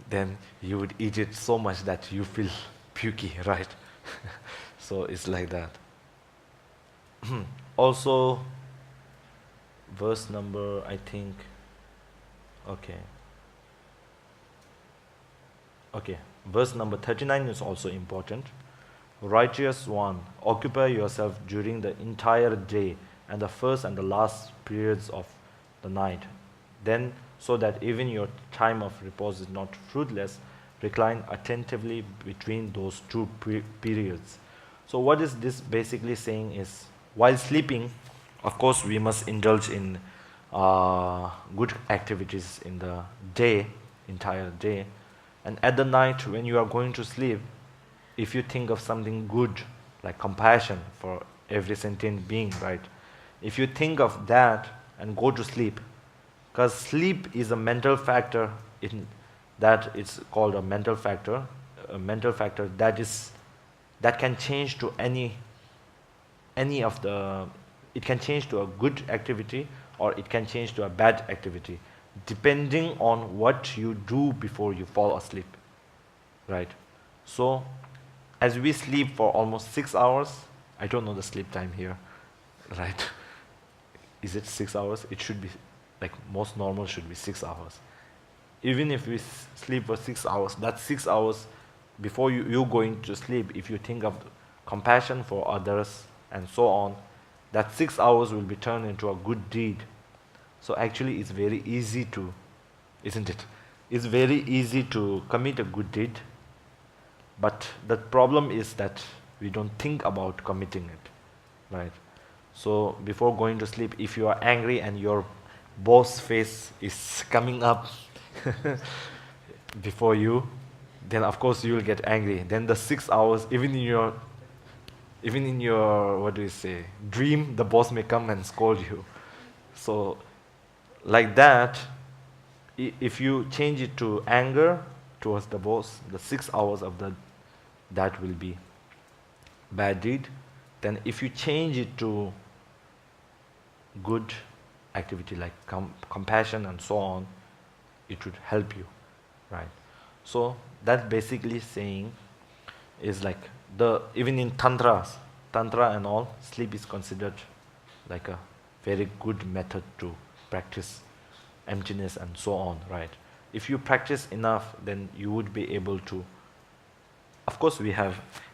then you would eat it so much that you feel pukey, right? So it's like that. Also, verse number, I think, okay, verse number 39 is also important. Righteous one, occupy yourself during the entire day and the first and the last periods of the night. Then, so that even your time of repose is not fruitless, recline attentively between those two periods. So what is this basically saying is, while sleeping, of course, we must indulge in good activities in the day, entire day. And at the night, when you are going to sleep, if you think of something good, like compassion for every sentient being, right? If you think of that and go to sleep, because sleep is a mental factor, in that it's called a mental factor that can change to any of the, it can change to a good activity or it can change to a bad activity, depending on what you do before you fall asleep, right? So, as we sleep for almost 6 hours, I don't know the sleep time here, right? Is it 6 hours? It should be, like most normal should be 6 hours. Even if we sleep for 6 hours, that's 6 hours before you going to sleep. If you think of compassion for others and so on, that 6 hours will be turned into a good deed. So actually it's very easy to, isn't it? It's very easy to commit a good deed, but the problem is that we don't think about committing it, right? So before going to sleep, if you are angry and your boss face is coming up before you, then of course you will get angry. Then the 6 hours, even in your what do you say, dream, the boss may come and scold you. So like that, if you change it to anger towards the boss, the 6 hours of that will be bad deed. Then if you change it to good activity like compassion and so on, it would help you, right? So that basically saying is like, even in tantra and all, sleep is considered like a very good method to practice emptiness and so on, right? If you practice enough, then you would be able to, of course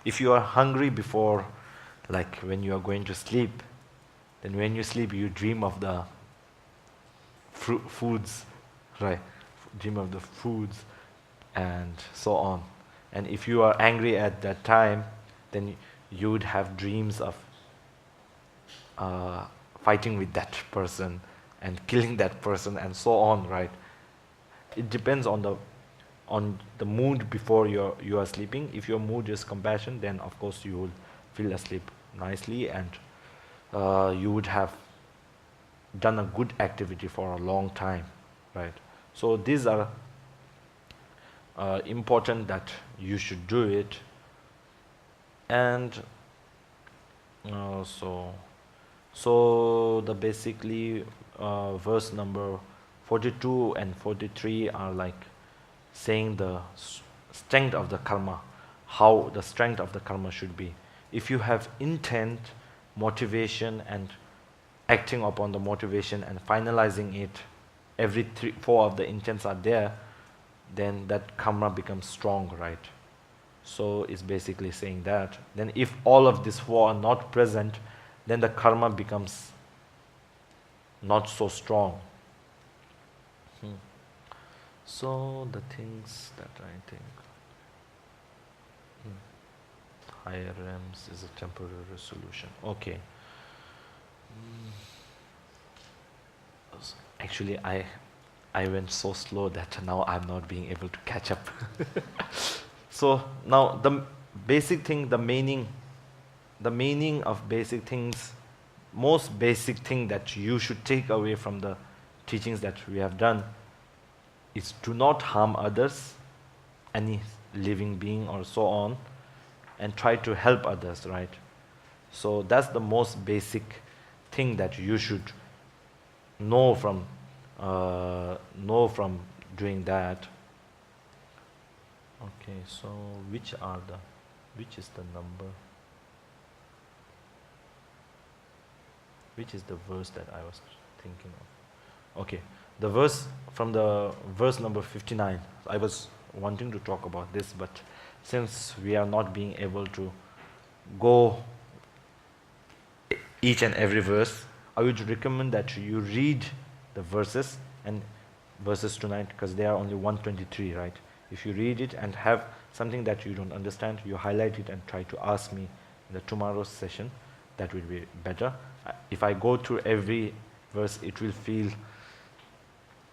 if you are hungry before, like when you are going to sleep, then when you sleep you dream of the foods, right? Dream of the foods and so on. And if you are angry at that time, then you would have dreams of fighting with that person and killing that person and so on, right? It depends on the mood before you are sleeping. If your mood is compassion, then of course you will feel asleep nicely, and you would have done a good activity for a long time, right? So these are important that you should do it. And so the basically verse number 42 and 43 are like saying the strength of the karma, how the strength of the karma should be. If you have intent, motivation, and acting upon the motivation and finalizing it, every 4 of the intents are there, then that karma becomes strong, right? So it's basically saying that. Then if all of these 4 are not present, then the karma becomes not so strong. So the things that I think, higher realms is a temporary solution. Okay. Actually, I went so slow that now I'm not being able to catch up. So now the basic thing, the meaning of basic things, most basic thing that you should take away from the teachings that we have done is do not harm others, any living being or so on, and try to help others, right? So that's the most basic thing that you should know from doing that. Okay, so which is the number? Which is the verse that I was thinking of? Okay, the verse from the verse number 59. I was wanting to talk about this, but since we are not being able to go each and every verse, I would recommend that you read the verses tonight, because they are only 123, right? If you read it and have something that you don't understand, you highlight it and try to ask me in the tomorrow's session. That will be better. If I go through every verse, it will feel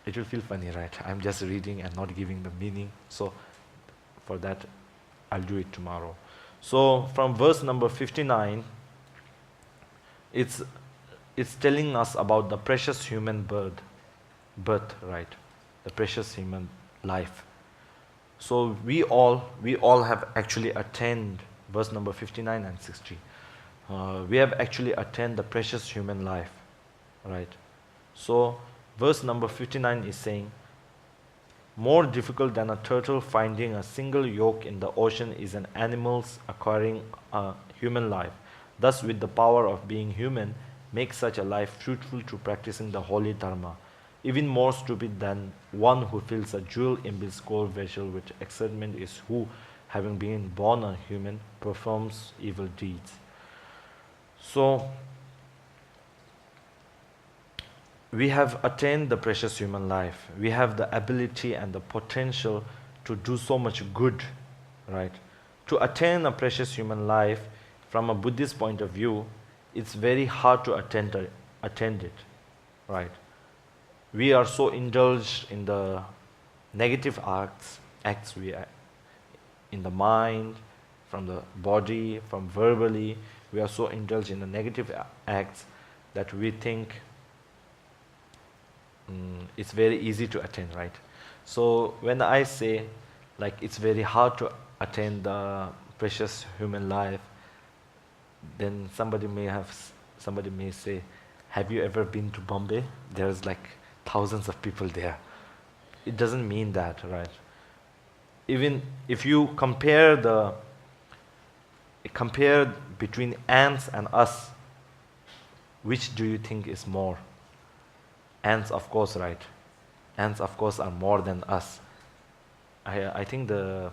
funny, right? I'm just reading and not giving the meaning. So for that, I'll do it tomorrow. So from verse number 59, it's telling us about the precious human birth, right? The precious human life. So we all have actually attained verse number 59 and 60. We have actually attained the precious human life, right? So verse number 59 is saying, more difficult than a turtle finding a single yolk in the ocean is an animal's acquiring a human life. Thus, with the power of being human, make such a life fruitful to practicing the holy Dharma. Even more stupid than one who fills a jewel in his gold vessel with excitement is who, having been born a human, performs evil deeds. So, we have attained the precious human life. We have the ability and the potential to do so much good, right? To attain a precious human life, from a Buddhist point of view, it's very hard to attain it, right? We are so indulged in the negative acts we in the mind, from the body, from verbally. We are so indulged in the negative acts that we think it's very easy to attain, right? So when I say like it's very hard to attain the precious human life, then somebody may say, have you ever been to Bombay? There's like thousands of people there. It doesn't mean that, right? Even if you compare between ants and us, which do you think is more? Ants, of course, right? Ants, of course, are more than us. I think the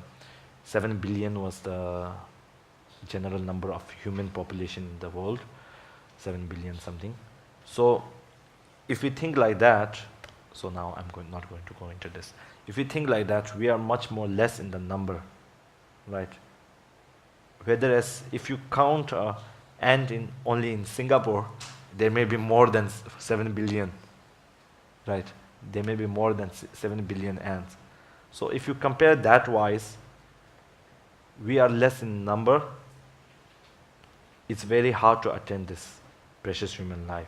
7 billion was the general number of human population in the world, 7 billion something. So if we think like that, so now I'm not going to go into this. If we think like that, we are much more less in the number, right? Whereas if you count ant only in Singapore, there may be more than 7 billion, right? There may be more than 7 billion ants. So if you compare that wise, we are less in number. It's very hard to attain this precious human life.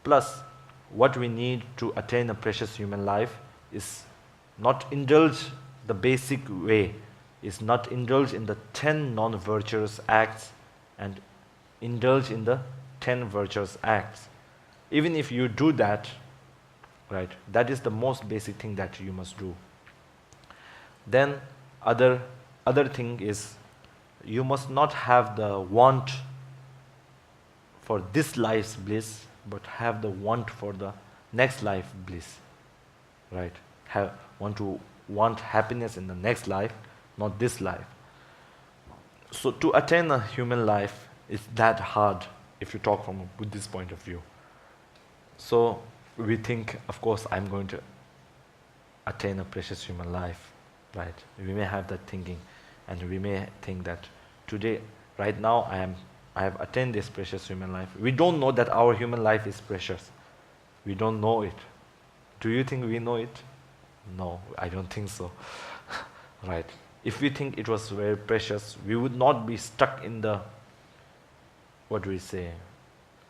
Plus, what we need to attain a precious human life is not indulge the basic way, is not indulge in the 10 non-virtuous acts and indulge in the 10 virtuous acts. Even if you do that, right, that is the most basic thing that you must do. Then other thing is, you must not have the want for this life's bliss, but have the want for the next life bliss, right? Want happiness in the next life, not this life. So to attain a human life is that hard if you talk from a Buddhist point of view. So we think, of course, I'm going to attain a precious human life, right? We may have that thinking, and we may think that today, right now, I have attained this precious human life. We don't know that our human life is precious. We don't know it. Do you think we know it? No, I don't think so. Right? If we think it was very precious, we would not be stuck in the, what do we say?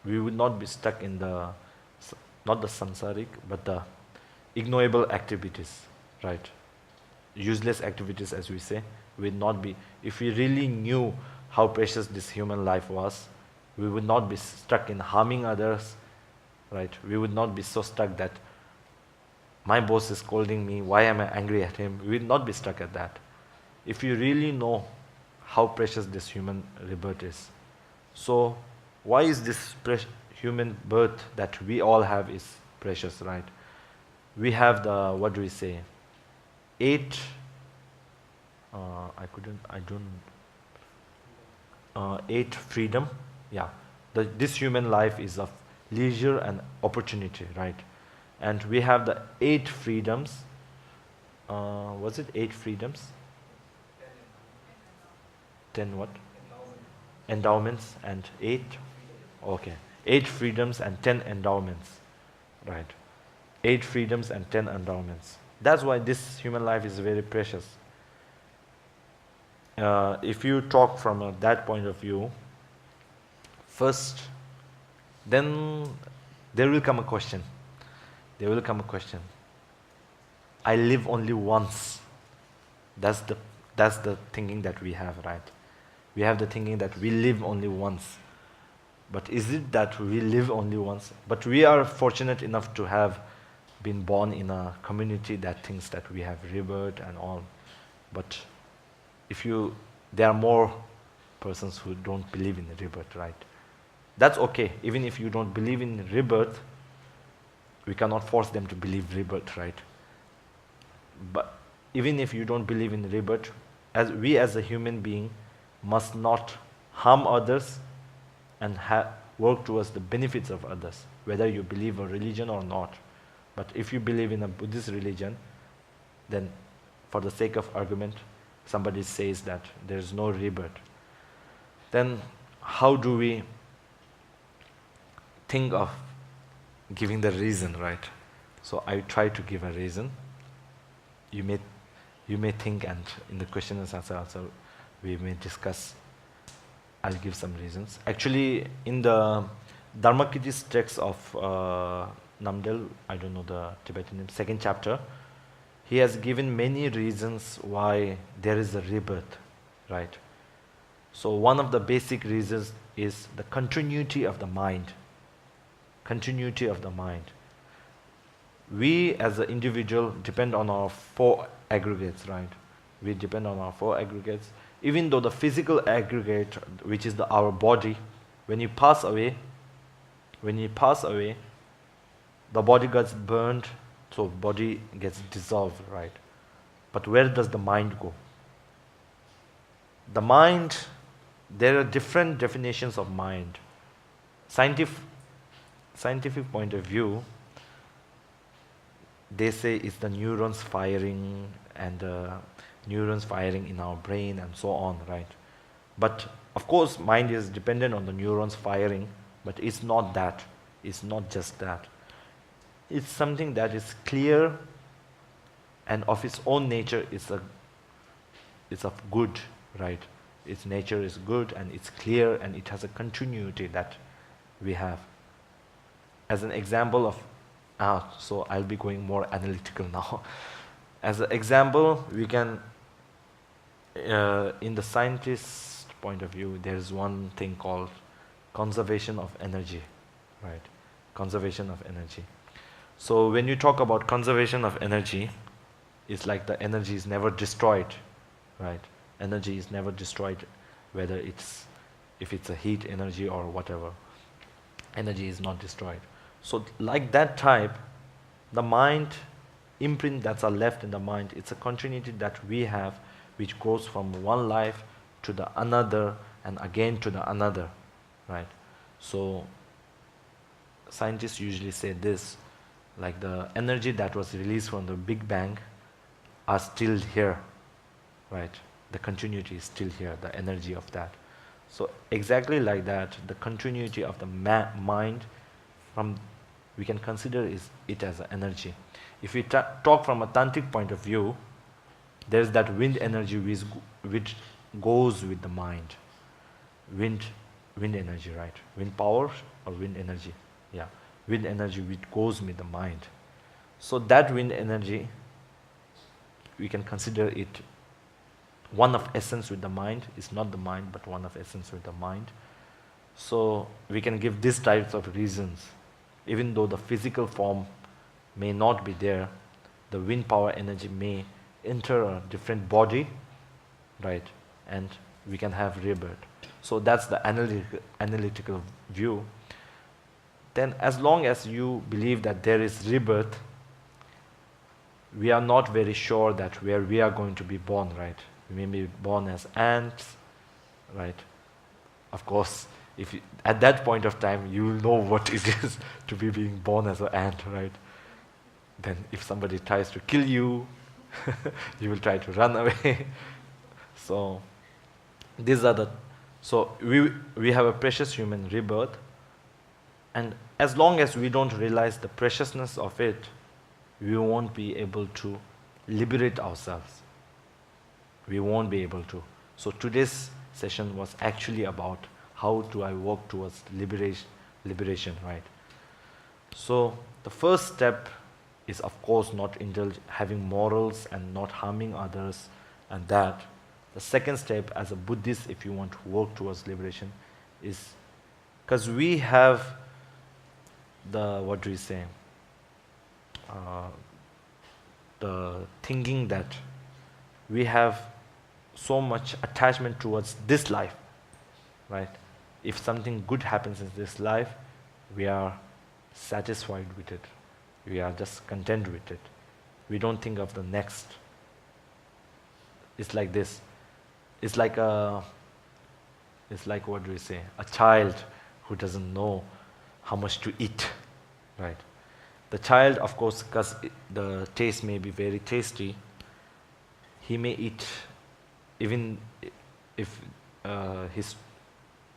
We would not be stuck in the, not the samsaric, but the ignoble activities, right? Useless activities, as we say, would not be. If we really knew how precious this human life was, we would not be stuck in harming others, right? We would not be so stuck that my boss is scolding me, why am I angry at him? We would not be stuck at that. If you really know how precious this human rebirth is. So why is this human birth that we all have is precious, right? We have the, what do we say, 8 I don't, 8 freedom, yeah. This human life is of leisure and opportunity, right? And we have the 8 freedoms. Was it 8 freedoms? 10 what? Endowments and 8? Okay. 8 freedoms and 10 endowments, right? 8 freedoms and 10 endowments. That's why this human life is very precious. If you talk from that point of view, first, then there will come a question. There will come a question. I live only once. That's the thinking that we have, right? We have the thinking that we live only once. But is it that we live only once? But we are fortunate enough to have been born in a community that thinks that we have rebirth and all. But there are more persons who don't believe in rebirth, right? That's okay. Even if you don't believe in rebirth, we cannot force them to believe rebirth, right? But even if you don't believe in rebirth, as a human being must not harm others and work towards the benefits of others, whether you believe a religion or not. But if you believe in a Buddhist religion, then for the sake of argument, somebody says that there is no rebirth. Then how do we think of giving the reason, right? So I try to give a reason. You may think, and in the question and answer also we may discuss. I'll give some reasons. Actually, in the Dharmakirti's text of Namdel, I don't know the Tibetan name, 2nd chapter, he has given many reasons why there is a rebirth, right? So one of the basic reasons is the continuity of the mind. Continuity of the mind. We as an individual depend on our 4 aggregates, right? We depend on our 4 aggregates. Even though the physical aggregate, which is our body, when you pass away, the body gets burned, so body gets dissolved, right? But where does the mind go? The mind, there are different definitions of mind. Scientific point of view, they say it's the neurons firing and neurons firing in our brain and so on, right? But of course, mind is dependent on the neurons firing, but it's not that. It's not just that. It's something that is clear and of its own nature it's of good, right? Its nature is good and it's clear and it has a continuity that we have. As an example of, so I'll be going more analytical now. As an example, we can, in the scientist point of view, there is one thing called conservation of energy, right? Conservation of energy. So when you talk about conservation of energy, it's like the energy is never destroyed, right? Energy is never destroyed, whether if it's a heat energy or whatever. Energy is not destroyed. So like that type, the mind, imprint that's left in the mind, it's a continuity that we have which goes from one life to the another and again to the another, right? So scientists usually say this, like the energy that was released from the Big Bang are still here, right? The continuity is still here, the energy of that. So exactly like that, the continuity of the mind, we can consider it as an energy. If we talk from a tantric point of view, there's that wind energy which goes with the mind. Wind energy, right? Wind power or wind energy? Yeah, wind energy which goes with the mind. So that wind energy, we can consider it one of essence with the mind. It's not the mind, but one of essence with the mind. So we can give these types of reasons. Even though the physical form may not be there, the wind power energy may enter a different body, right? And we can have rebirth. So that's the analytical view. Then as long as you believe that there is rebirth, we are not very sure that where we are going to be born, right? We may be born as ants, right? Of course, if you, at that point of time, you will know what it is to be being born as an ant, right? Then if somebody tries to kill you, you will try to run away. So these are the, so we have a precious human rebirth, and as long as we don't realize the preciousness of it, we won't be able to liberate ourselves. We won't be able to. So today's session was actually about how do I work towards liberation, right? So the first step is, of course, not having morals and not harming others and that. The second step as a Buddhist, if you want to work towards liberation, is because we have the, what do we say, the thinking that we have so much attachment towards this life, right? If something good happens in this life, we are satisfied with it. We are just content with it. We don't think of the next. It's like this. It's like what do we say? A child who doesn't know how much to eat, right? The child, of course, because the taste may be very tasty, he may eat even if his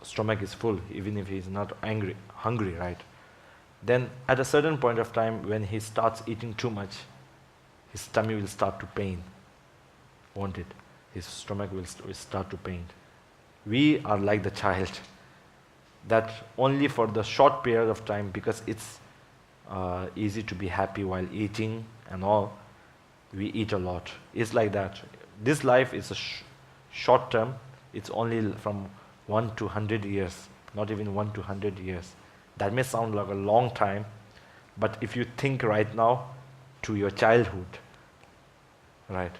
stomach is full, even if he is not hungry, right? Then at a certain point of time, when he starts eating too much, his tummy will start to pain, won't it? His stomach will start to pain. We are like the child, that only for the short period of time, because it's easy to be happy while eating and all, we eat a lot. It's like that. This life is a short term. It's only from 1 to 100 years, not even 1 to 100 years. That may sound like a long time, but if you think right now to your childhood, right?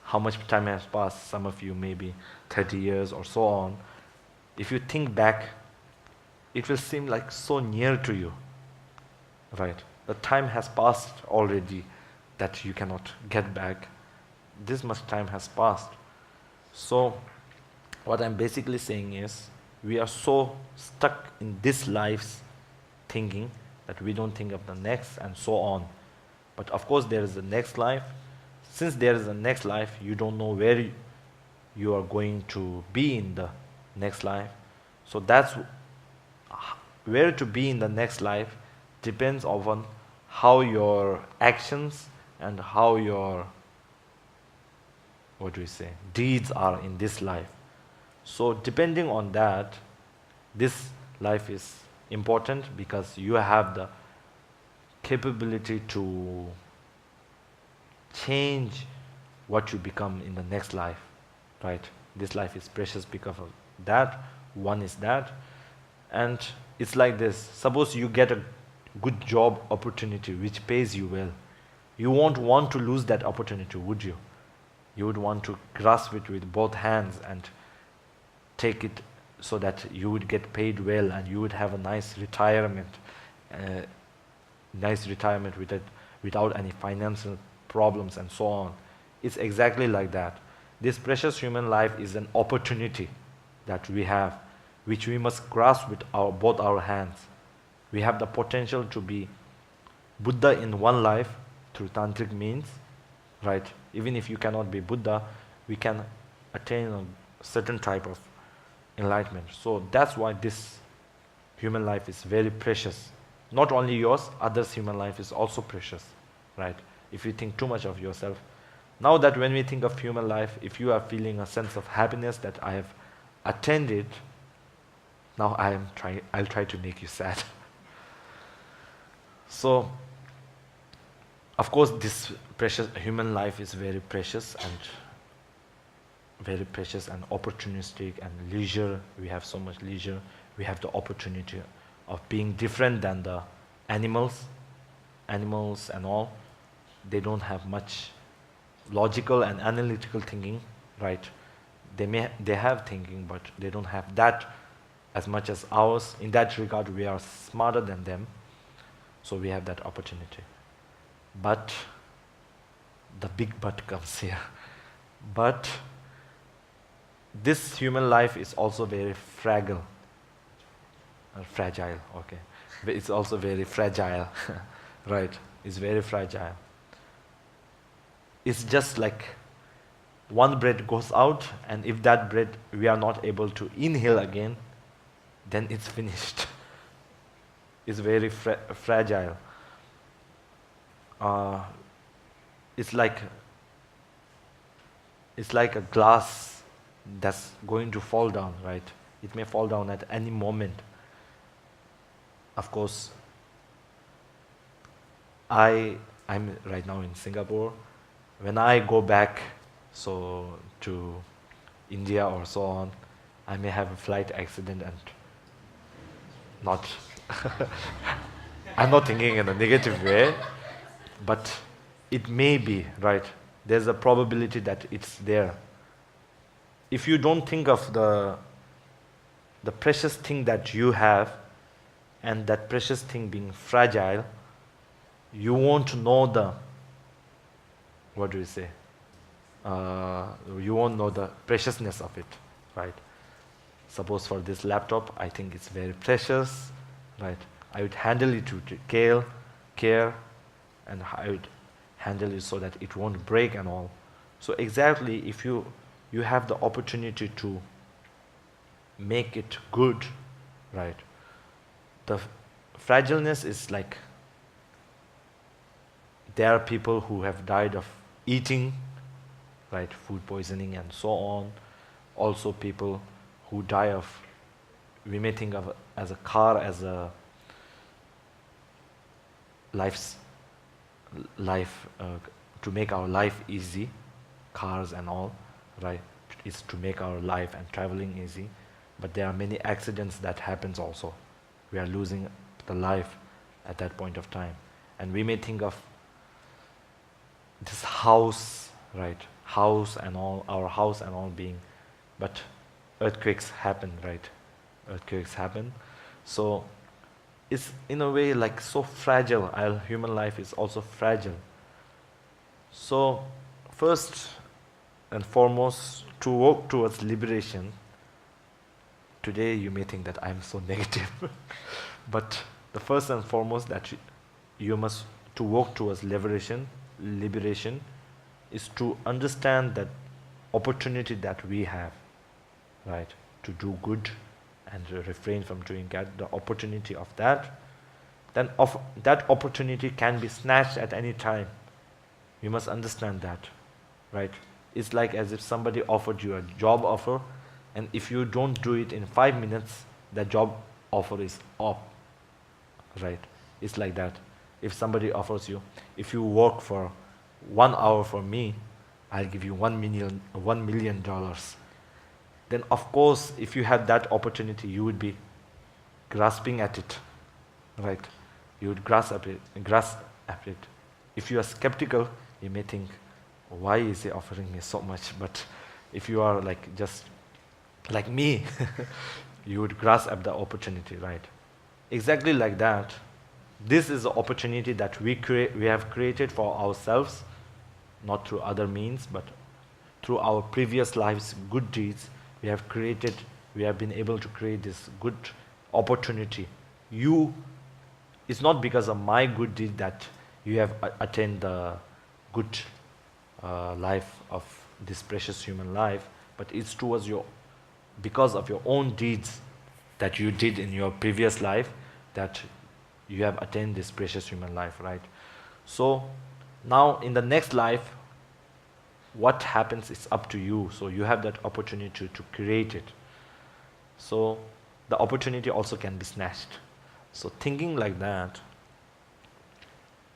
How much time has passed? Some of you maybe 30 years or so on. If you think back, it will seem like so near to you, right? The time has passed already that you cannot get back. This much time has passed. So what I'm basically saying is, we are so stuck in this life's thinking that we don't think of the next and so on. But of course there is a next life. Since there is a next life, you don't know where you are going to be in the next life. So that's where to be in the next life depends on how your actions and how your, what do we say, deeds are in this life. So depending on that, this life is important because you have the capability to change what you become in the next life, right? This life is precious because of that. One is that. And it's like this. Suppose you get a good job opportunity which pays you well. You won't want to lose that opportunity, would you? You would want to grasp it with both hands and take it so that you would get paid well and you would have a nice retirement with it, without any financial problems and so on. It's exactly like that. This precious human life is an opportunity that we have, which we must grasp with both our hands. We have the potential to be Buddha in one life through tantric means, right? Even if you cannot be Buddha, we can attain a certain type of enlightenment. So that's why this human life is very precious. Not only yours, others' human life is also precious, right? If you think too much of yourself. Now that when we think of human life, if you are feeling a sense of happiness that I have attained it, now I'll try to make you sad. So, of course, this precious human life is very precious and opportunistic and leisure. We have so much leisure. We have the opportunity of being different than the animals and all. They don't have much logical and analytical thinking, right? They have thinking, but they don't have that as much as ours. In that regard, we are smarter than them, so we have that opportunity. But the big but comes here. But this human life is also very fragile. Fragile, okay. It's also very fragile, right? It's very fragile. It's just like one breath goes out, and if that breath we are not able to inhale again, then it's finished. It's very fragile. It's like a glass that's going to fall down, right? It may fall down at any moment. Of course, I'm right now in Singapore. When I go back to India or so on, I may have a flight accident and not I'm not thinking in a negative way, but it may be, right? There's a probability that it's there. If you don't think of the precious thing that you have, and that precious thing being fragile, you won't know the, what do you say? You won't know the preciousness of it, right? Suppose for this laptop, I think it's very precious, right? I would handle it with care, and I would handle it so that it won't break and all. So exactly, if you have the opportunity to make it good, right? The fragileness is like, there are people who have died of eating, right? Food poisoning and so on. Also people who die of, we may think of as a car as a life to make our life easy, cars and all, right? It's to make our life and traveling easy. But there are many accidents that happens also. We are losing the life at that point of time. And we may think of this house, right? House and all, our house and all being, but earthquakes happen, right? Earthquakes happen. So it's in a way like so fragile. Our human life is also fragile. So first and foremost, to work towards liberation, today you may think that I'm so negative, but the first and foremost that you must, to work towards liberation is to understand that opportunity that we have, right, to do good and refrain from doing bad, the opportunity of that, then that opportunity can be snatched at any time. You must understand that, right? It's like as if somebody offered you a job offer, and if you don't do it in 5 minutes, the job offer is up, right? It's like that. If somebody offers you, if you work for 1 hour for me, I'll give you $1 million. Then of course, if you had that opportunity, you would be grasping at it, right? You would grasp at it. If you are skeptical, you may think, why is he offering me so much? But if you are like just like me, you would grasp at the opportunity, right? Exactly like that. This is the opportunity that we have created for ourselves, not through other means, but through our previous lives' good deeds. We have been able to create this good opportunity. It's not because of my good deed that you have attained the good life of this precious human life, but it's because of your own deeds that you did in your previous life that you have attained this precious human life, right? So now in the next life, what happens is up to you. So you have that opportunity to create it. So the opportunity also can be snatched. So thinking like that,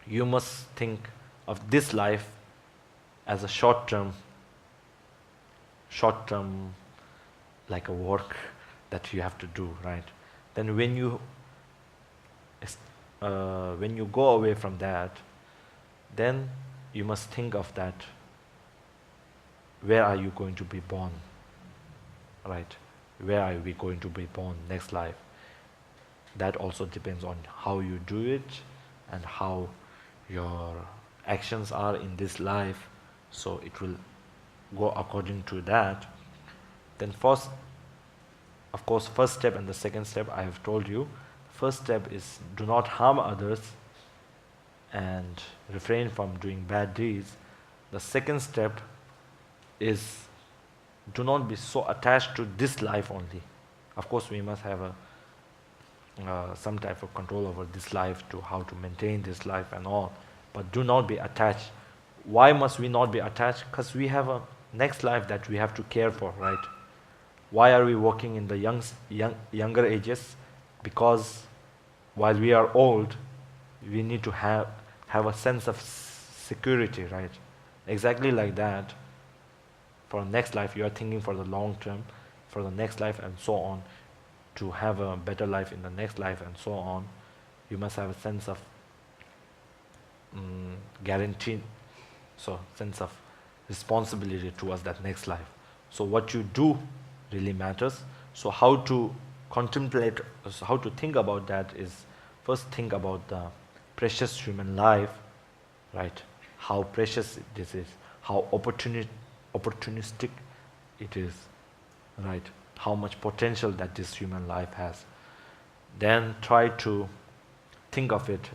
you must think of this life as a short-term, like a work that you have to do, right? Then when you go away from that, then you must think of that, where are you going to be born, right? Where are we going to be born next life? That also depends on how you do it and how your actions are in this life. So it will go according to that. then first, of course, first step and the second step I have told you. First step is do not harm others and refrain from doing bad deeds. The second step is do not be so attached to this life only. Of course, we must have some type of control over this life, to how to maintain this life and all, but do not be attached. Why must we not be attached? Because we have a next life that we have to care for, right? Why are we working in the younger ages? Because while we are old, we need to have a sense of security, right? Exactly like that. For next life, you are thinking for the long term, for the next life and so on, to have a better life in the next life and so on. You must have a sense of guarantee, so sense of responsibility towards that next life. So what you do really matters. So how to contemplate, so how to think about that is, first think about the precious human life, right? How precious this is, how opportunistic it is, right? How much potential that this human life has. Then try to think of it,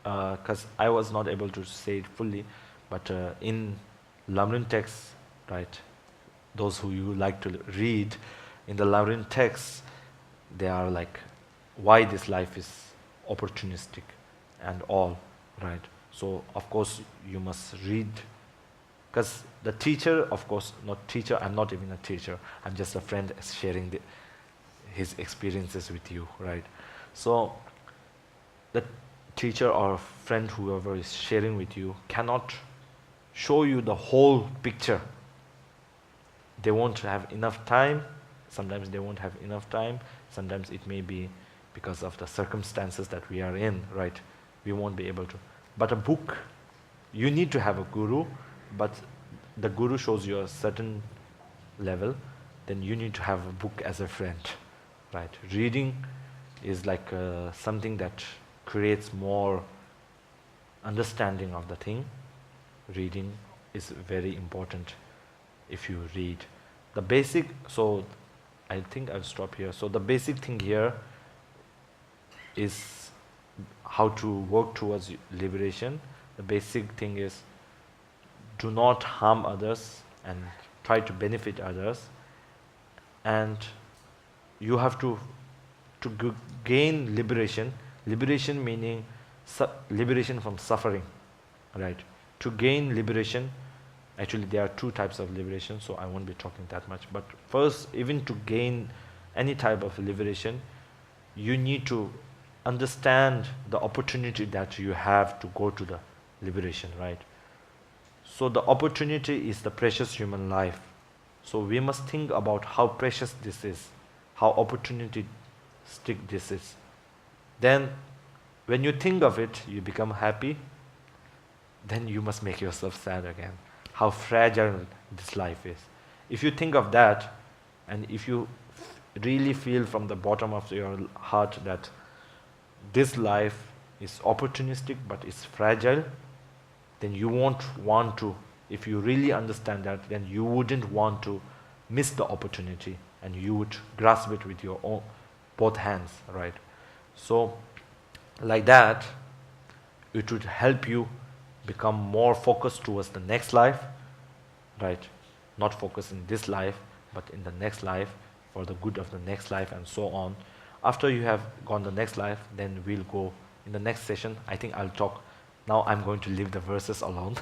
because I was not able to say it fully, but in Lamrim texts, right? Those who you like to read, in the Lamrim texts, they are like, why this life is opportunistic and all, right? So of course you must read, because the teacher, of course, not teacher, I'm not even a teacher, I'm just a friend sharing his experiences with you, right? So the teacher or friend, whoever is sharing with you, cannot show you the whole picture. They won't have enough time. Sometimes they won't have enough time. Sometimes it may be because of the circumstances that we are in, right? We won't be able to. But a book, you need to have a guru, but the guru shows you a certain level, then you need to have a book as a friend, right? Reading is like something that creates more understanding of the thing. Reading is very important if you read. The basic, so I think I'll stop here. So the basic thing here is how to work towards liberation. The basic thing is do not harm others and try to benefit others. And you have to gain liberation. Liberation meaning liberation from suffering, right? To gain liberation, actually there are two types of liberation, so I won't be talking that much. But first, even to gain any type of liberation, you need to understand the opportunity that you have to go to the liberation, right? So the opportunity is the precious human life. So we must think about how precious this is, how opportunistic this is. Then when you think of it, you become happy. Then you must make yourself sad again. How fragile this life is. If you think of that, and if you really feel from the bottom of your heart that this life is opportunistic but it's fragile, then you won't want to, if you really understand that, then you wouldn't want to miss the opportunity, and you would grasp it with your own both hands, right? So like that, it would help you become more focused towards the next life, right? Not focus in this life, but in the next life, for the good of the next life and so on. After you have gone the next life, then we'll go in the next session. I think I'll talk. Now I'm going to leave the verses alone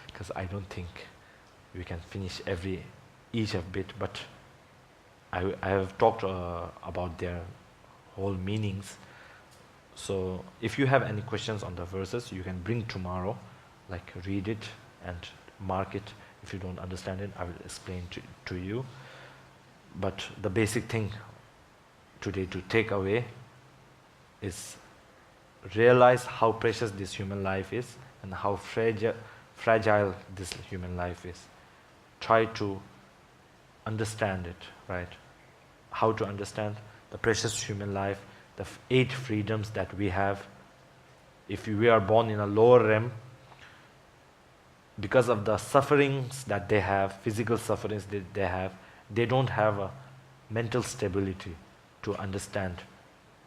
because I don't think we can finish each of bit, but I have talked about their whole meanings. So if you have any questions on the verses, you can bring tomorrow, like read it and mark it. If you don't understand it, I will explain to you. But the basic thing today to take away is realize how precious this human life is and how fragile this human life is. Try to understand it, right? How to understand the precious human life, the 8 freedoms that we have. If we are born in a lower realm, because of the sufferings that they have, physical sufferings that they have, they don't have a mental stability to understand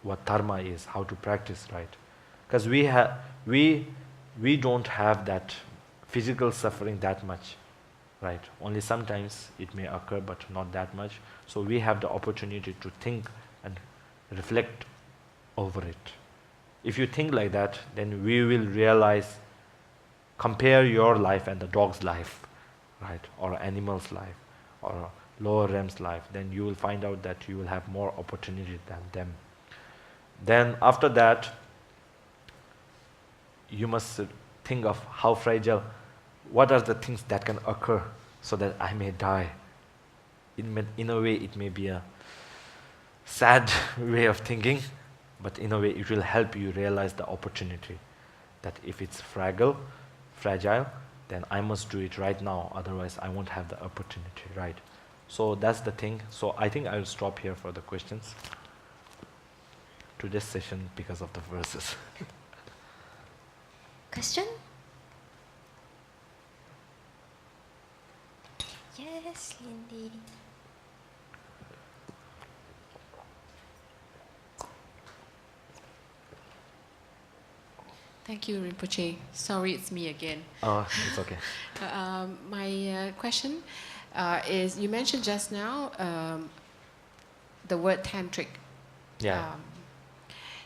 what dharma is, how to practice, right? Because we don't have that physical suffering that much, right? Only sometimes it may occur, but not that much. So we have the opportunity to think and reflect over it. If you think like that, then we will realize, compare your life and the dog's life, right? Or animal's life, or lower REM's life, then you will find out that you will have more opportunity than them. Then after that, you must think of how fragile, what are the things that can occur so that I may die. In a way, it may be a sad way of thinking, but in a way, it will help you realize the opportunity that if it's fragile, then I must do it right now, otherwise I won't have the opportunity, right? So that's the thing. So I think I will stop here for the questions to this session because of the verses. Question? Yes, Lindy. Thank you, Rinpoche. Sorry, it's me again. Oh, it's okay. My question is, you mentioned just now the word tantric. Yeah.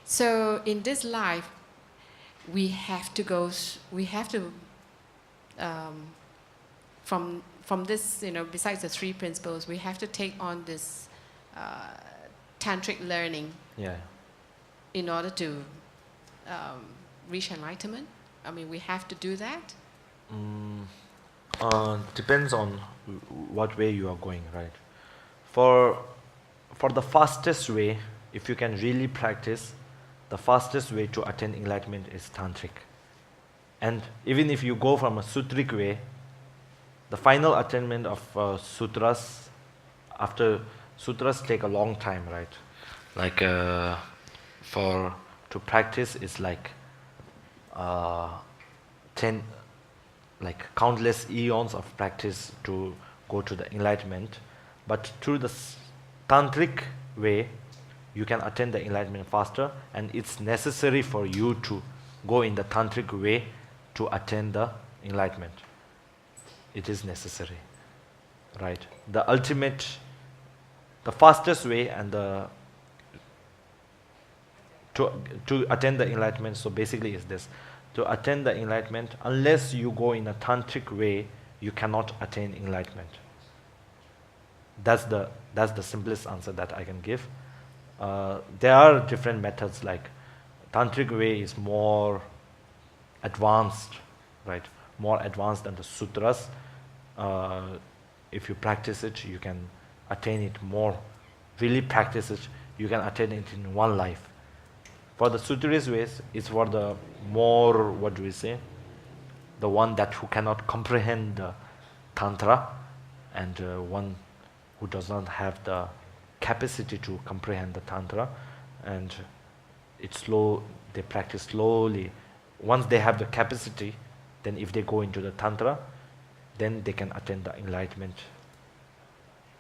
So in this life, we have to from this, besides the three principles, we have to take on this tantric learning. Yeah. In order to reach enlightenment. I mean, we have to do that. Depends on what way you are going, right? For the fastest way, if you can really practice, the fastest way to attain enlightenment is tantric. And even if you go from a sutric way, the final attainment of sutras, after sutras take a long time, right? Like to practice is like countless eons of practice to go to the enlightenment. But through the tantric way, you can attain the enlightenment faster, and it's necessary for you to go in the tantric way to attain the enlightenment. It is necessary, right? The fastest way and to attain the enlightenment, so basically is this: to attain the enlightenment, unless you go in a tantric way, you cannot attain enlightenment. That's the simplest answer that I can give. There are different methods, like tantric way is more advanced, right? More advanced than the sutras. If you practice it, you can attain it more. Really practice it, you can attain it in one life. For the sutras ways, it's for the more, what do we say, the one that who cannot comprehend the tantra, and one who does not have the capacity to comprehend the tantra, and it's slow. They practice slowly. Once they have the capacity, then if they go into the tantra, then they can attain the enlightenment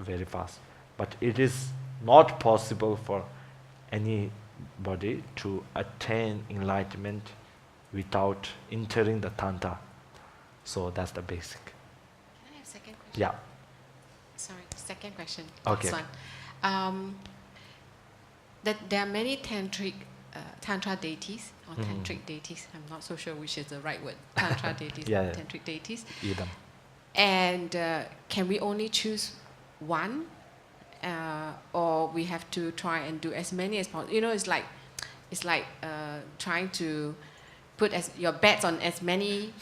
very fast. But it is not possible for anybody to attain enlightenment without entering the tantra. So that's the basic. Can I have a second question? Yeah. Sorry, second question. Okay. Last one. That there are many tantra deities or tantric deities. I'm not so sure which is the right word. Tantra deities, Yeah. tantric deities. Idam. And can we only choose one, or we have to try and do as many as possible? It's like trying to put your bets on as many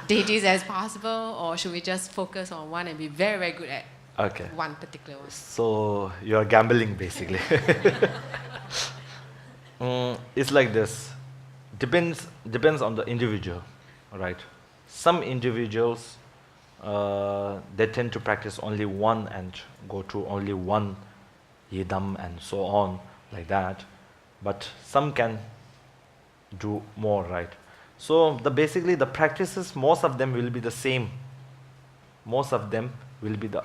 deities as possible, or should we just focus on one and be very, very good at one particular one? So you're gambling, basically. It's like this. Depends on the individual, right? Some individuals, they tend to practice only one and go to only one yidam and so on, like that. But some can do more, right? So basically the practices, most of them will be the same. Most of them will be the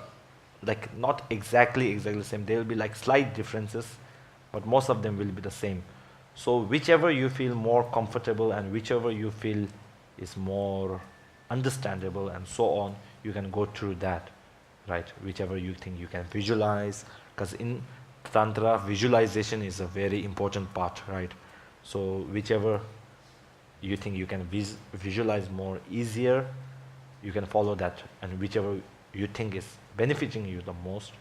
like not exactly the same. There will be like slight differences, but most of them will be the same. So whichever you feel more comfortable and whichever you feel is more understandable and so on, you can go through that, right? Whichever you think you can visualize, because in Tantra, visualization is a very important part, right? So whichever you think you can visualize more easier, you can follow that, and whichever you think is benefiting you the most,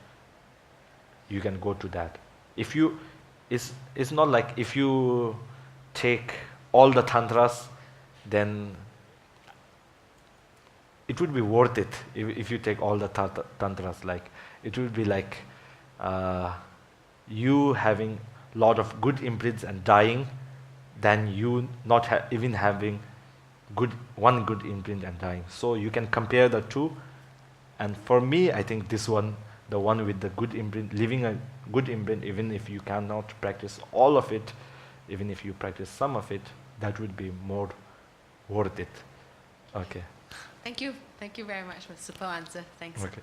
you can go to that. If you, it's not like if you take all the tantras, then it would be worth it. If you take all the tantras, like it would be like you having a lot of good imprints and dying, than you not even having one good imprint and dying. So you can compare the two, and for me, I think this one, the one with the good imprint, leaving a good imprint, even if you cannot practice all of it, even if you practice some of it, that would be more worth it. Okay. Thank you very much for the super answer. Thanks. Okay.